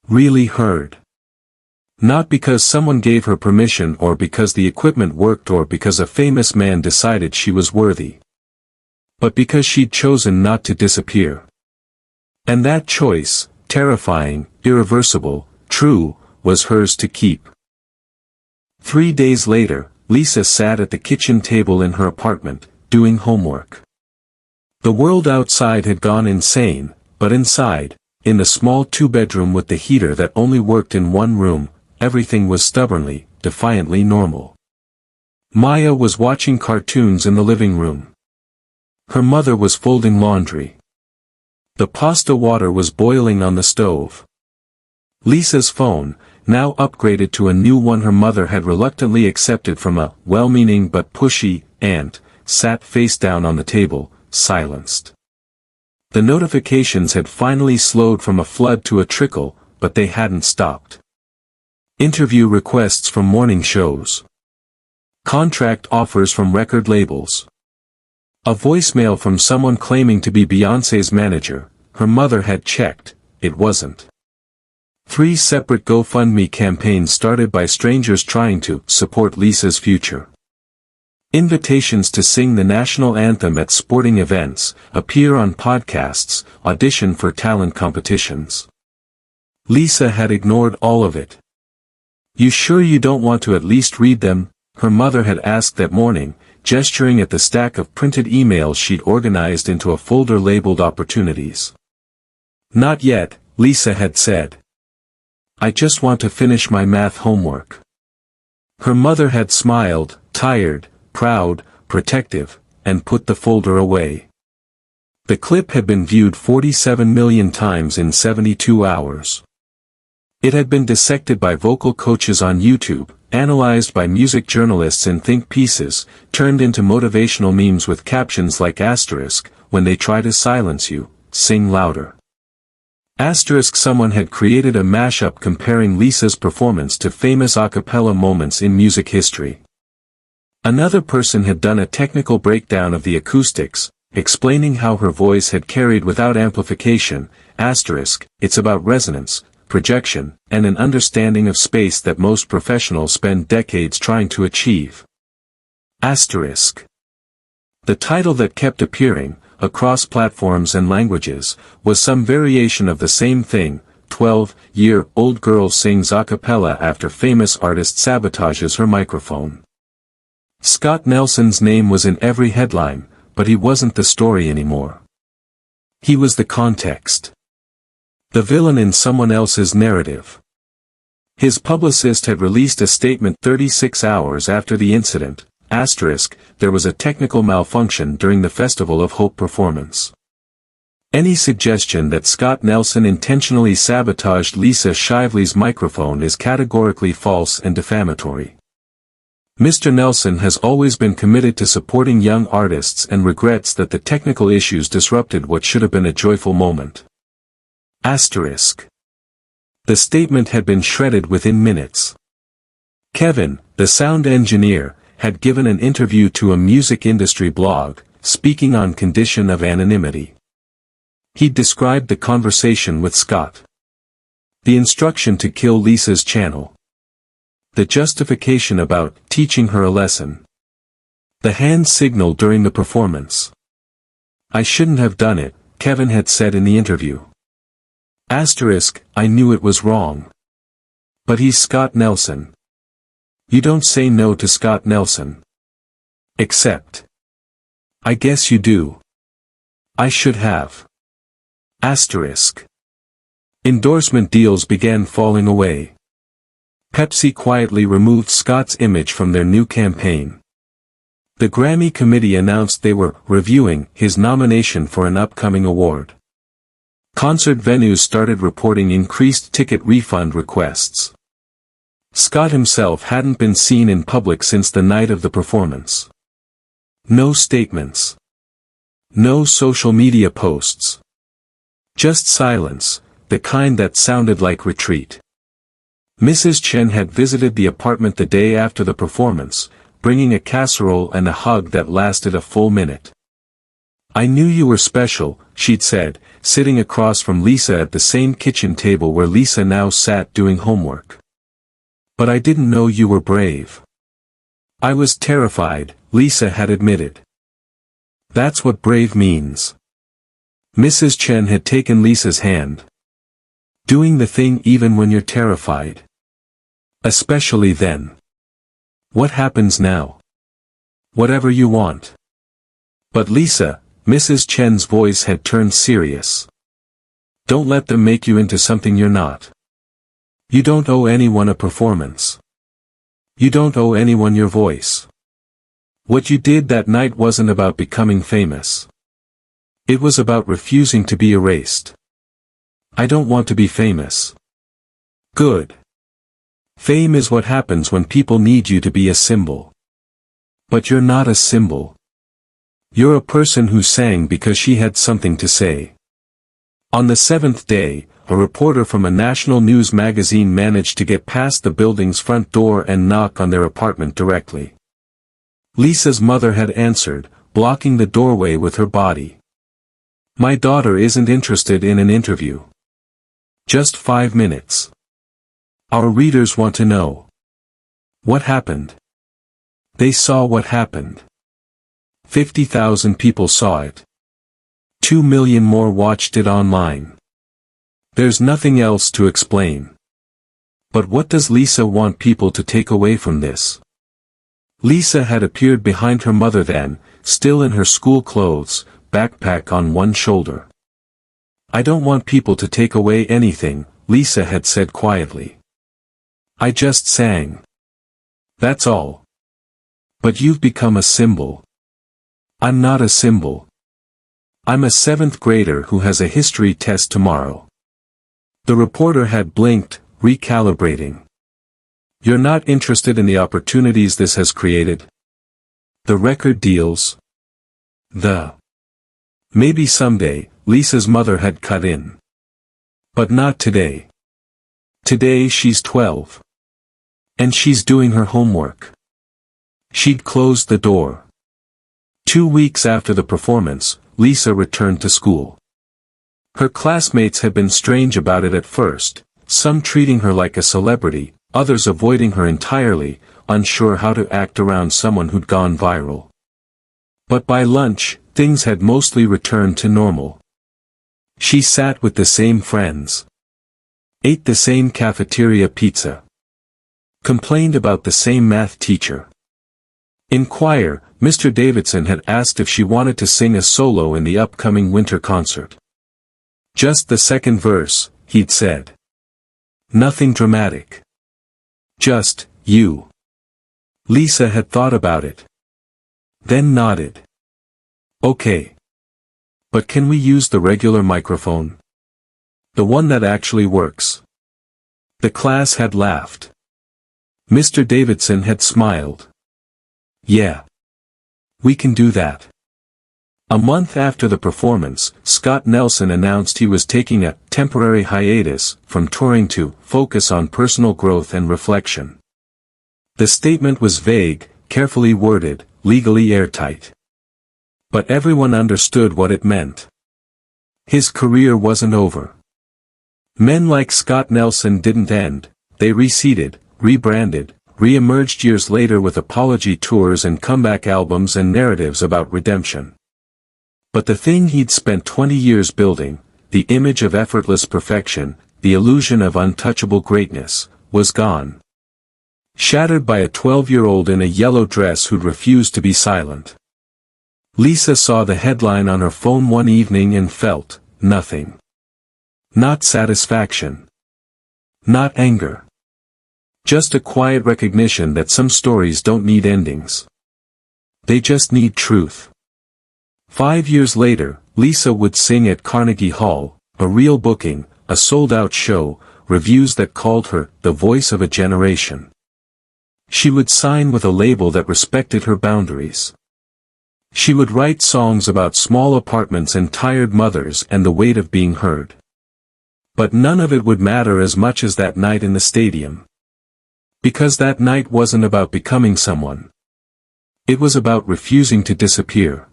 Really heard. Not because someone gave her permission or because the equipment worked or because a famous man decided she was worthy. But because she'd chosen not to disappear. And that choice, terrifying, irreversible, true, was hers to keep. 3 days later, Lisa sat at the kitchen table in her apartment, doing homework. The world outside had gone insane, but inside, in the small two-bedroom with the heater that only worked in one room, everything was stubbornly, defiantly normal. Maya was watching cartoons in the living room. Her mother was folding laundry. The pasta water was boiling on the stove. Lisa's phone, now upgraded to a new one her mother had reluctantly accepted from a well-meaning but pushy aunt, sat face down on the table, silenced. The notifications had finally slowed from a flood to a trickle, but they hadn't stopped. Interview requests from morning shows. Contract offers from record labels. A voicemail from someone claiming to be Beyoncé's manager. Her mother had checked, it wasn't. 3 separate GoFundMe campaigns started by strangers trying to support Lisa's future. Invitations to sing the national anthem at sporting events, appear on podcasts, audition for talent competitions. Lisa had ignored all of it. "You sure you don't want to at least read them?" her mother had asked that morning, gesturing at the stack of printed emails she'd organized into a folder labeled opportunities. "Not yet," Lisa had said. "I just want to finish my math homework." Her mother had smiled, tired, proud, protective, and put the folder away. The clip had been viewed 47 million times in 72 hours. It had been dissected by vocal coaches on YouTube, analyzed by music journalists in think pieces, turned into motivational memes with captions like asterisk, "When they try to silence you, sing louder." Asterisk someone had created a mashup comparing Lisa's performance to famous a cappella moments in music history. Another person had done a technical breakdown of the acoustics, explaining how her voice had carried without amplification, asterisk, "It's about resonance, projection, and an understanding of space that most professionals spend decades trying to achieve." Asterisk. The title that kept appearing, across platforms and languages, was some variation of the same thing. 12-year-old girl sings a cappella after famous artist sabotages her microphone. Scott Nelson's name was in every headline, but he wasn't the story anymore. He was the context. The villain in someone else's narrative. His publicist had released a statement 36 hours after the incident, asterisk, "There was a technical malfunction during the Festival of Hope performance." Any suggestion that Scott Nelson intentionally sabotaged Lisa Shively's microphone is categorically false and defamatory. Mr. Nelson has always been committed to supporting young artists and regrets that the technical issues disrupted what should have been a joyful moment. Asterisk. The statement had been shredded within minutes. Kevin, the sound engineer, had given an interview to a music industry blog, speaking on condition of anonymity. He described the conversation with Scott. The instruction to kill Lisa's channel. The justification about teaching her a lesson. The hand signal during the performance. "I shouldn't have done it," Kevin had said in the interview. Asterisk, I knew it was wrong. But he's Scott Nelson. You don't say no to Scott Nelson. Except. I guess you do. I should have. Asterisk. Endorsement deals began falling away. Pepsi quietly removed Scott's image from their new campaign. The Grammy committee announced they were reviewing his nomination for an upcoming award. Concert venues started reporting increased ticket refund requests. Scott himself hadn't been seen in public since the night of the performance. No statements. No social media posts. Just silence, the kind that sounded like retreat. Mrs. Chen had visited the apartment the day after the performance, bringing a casserole and a hug that lasted a full minute. I knew you were special, she'd said, sitting across from Lisa at the same kitchen table where Lisa now sat doing homework. But I didn't know you were brave. I was terrified, Lisa had admitted. That's what brave means. Mrs. Chen had taken Lisa's hand. Doing the thing even when you're terrified. Especially then. What happens now? Whatever you want. But Lisa, Mrs. Chen's voice had turned serious. Don't let them make you into something you're not. You don't owe anyone a performance. You don't owe anyone your voice. What you did that night wasn't about becoming famous. It was about refusing to be erased. I don't want to be famous. Good. Fame is what happens when people need you to be a symbol. But you're not a symbol. You're a person who sang because she had something to say. On the seventh day, a reporter from a national news magazine managed to get past the building's front door and knock on their apartment directly. Lisa's mother had answered, blocking the doorway with her body. My daughter isn't interested in an interview. Just 5 minutes. Our readers want to know. What happened? They saw what happened. 50,000 people saw it. 2 million more watched it online. There's nothing else to explain. But what does Lisa want people to take away from this? Lisa had appeared behind her mother then, still in her school clothes, backpack on one shoulder. I don't want people to take away anything, Lisa had said quietly. I just sang. That's all. But you've become a symbol. I'm not a symbol. I'm a 7th grader who has a history test tomorrow. The reporter had blinked, recalibrating. You're not interested in the opportunities this has created? The record deals? Maybe someday, Lisa's mother had cut in. But not today. Today she's 12. And she's doing her homework. She'd closed the door. 2 weeks after the performance, Lisa returned to school. Her classmates had been strange about it at first, some treating her like a celebrity, others avoiding her entirely, unsure how to act around someone who'd gone viral. But by lunch, things had mostly returned to normal. She sat with the same friends. Ate the same cafeteria pizza. Complained about the same math teacher. In choir, Mr. Davidson had asked if she wanted to sing a solo in the upcoming winter concert. Just the second verse, he'd said. Nothing dramatic. Just, you. Lisa had thought about it. Then nodded. Okay. But can we use the regular microphone? The one that actually works. The class had laughed. Mr. Davidson had smiled. Yeah. We can do that. A month after the performance, Scott Nelson announced he was taking a temporary hiatus from touring to focus on personal growth and reflection. The statement was vague, carefully worded, legally airtight. But everyone understood what it meant. His career wasn't over. Men like Scott Nelson didn't end, they reseeded, rebranded, re-emerged years later with apology tours and comeback albums and narratives about redemption. But the thing he'd spent 20 years building, the image of effortless perfection, the illusion of untouchable greatness, was gone. Shattered by a 12-year-old in a yellow dress who'd refused to be silent. Lisa saw the headline on her phone one evening and felt nothing. Not satisfaction. Not anger. Just a quiet recognition that some stories don't need endings. They just need truth. 5 years later, Lisa would sing at Carnegie Hall, a real booking, a sold-out show, reviews that called her the voice of a generation. She would sign with a label that respected her boundaries. She would write songs about small apartments and tired mothers and the weight of being heard. But none of it would matter as much as that night in the stadium. Because that night wasn't about becoming someone. It was about refusing to disappear.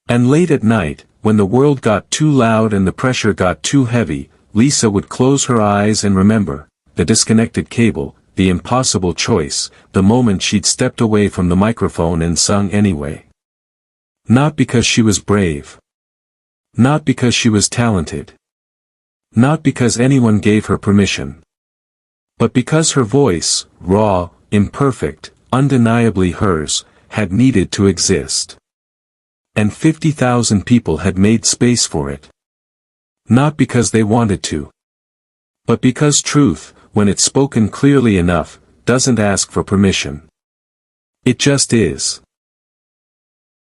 And late at night, when the world got too loud and the pressure got too heavy, Lisa would close her eyes and remember, the disconnected cable, the impossible choice, the moment she'd stepped away from the microphone and sung anyway. Not because she was brave. Not because she was talented. Not because anyone gave her permission. But because her voice, raw, imperfect, undeniably hers, had needed to exist. And 50,000 people had made space for it. Not because they wanted to. But because truth, when it's spoken clearly enough, doesn't ask for permission. It just is.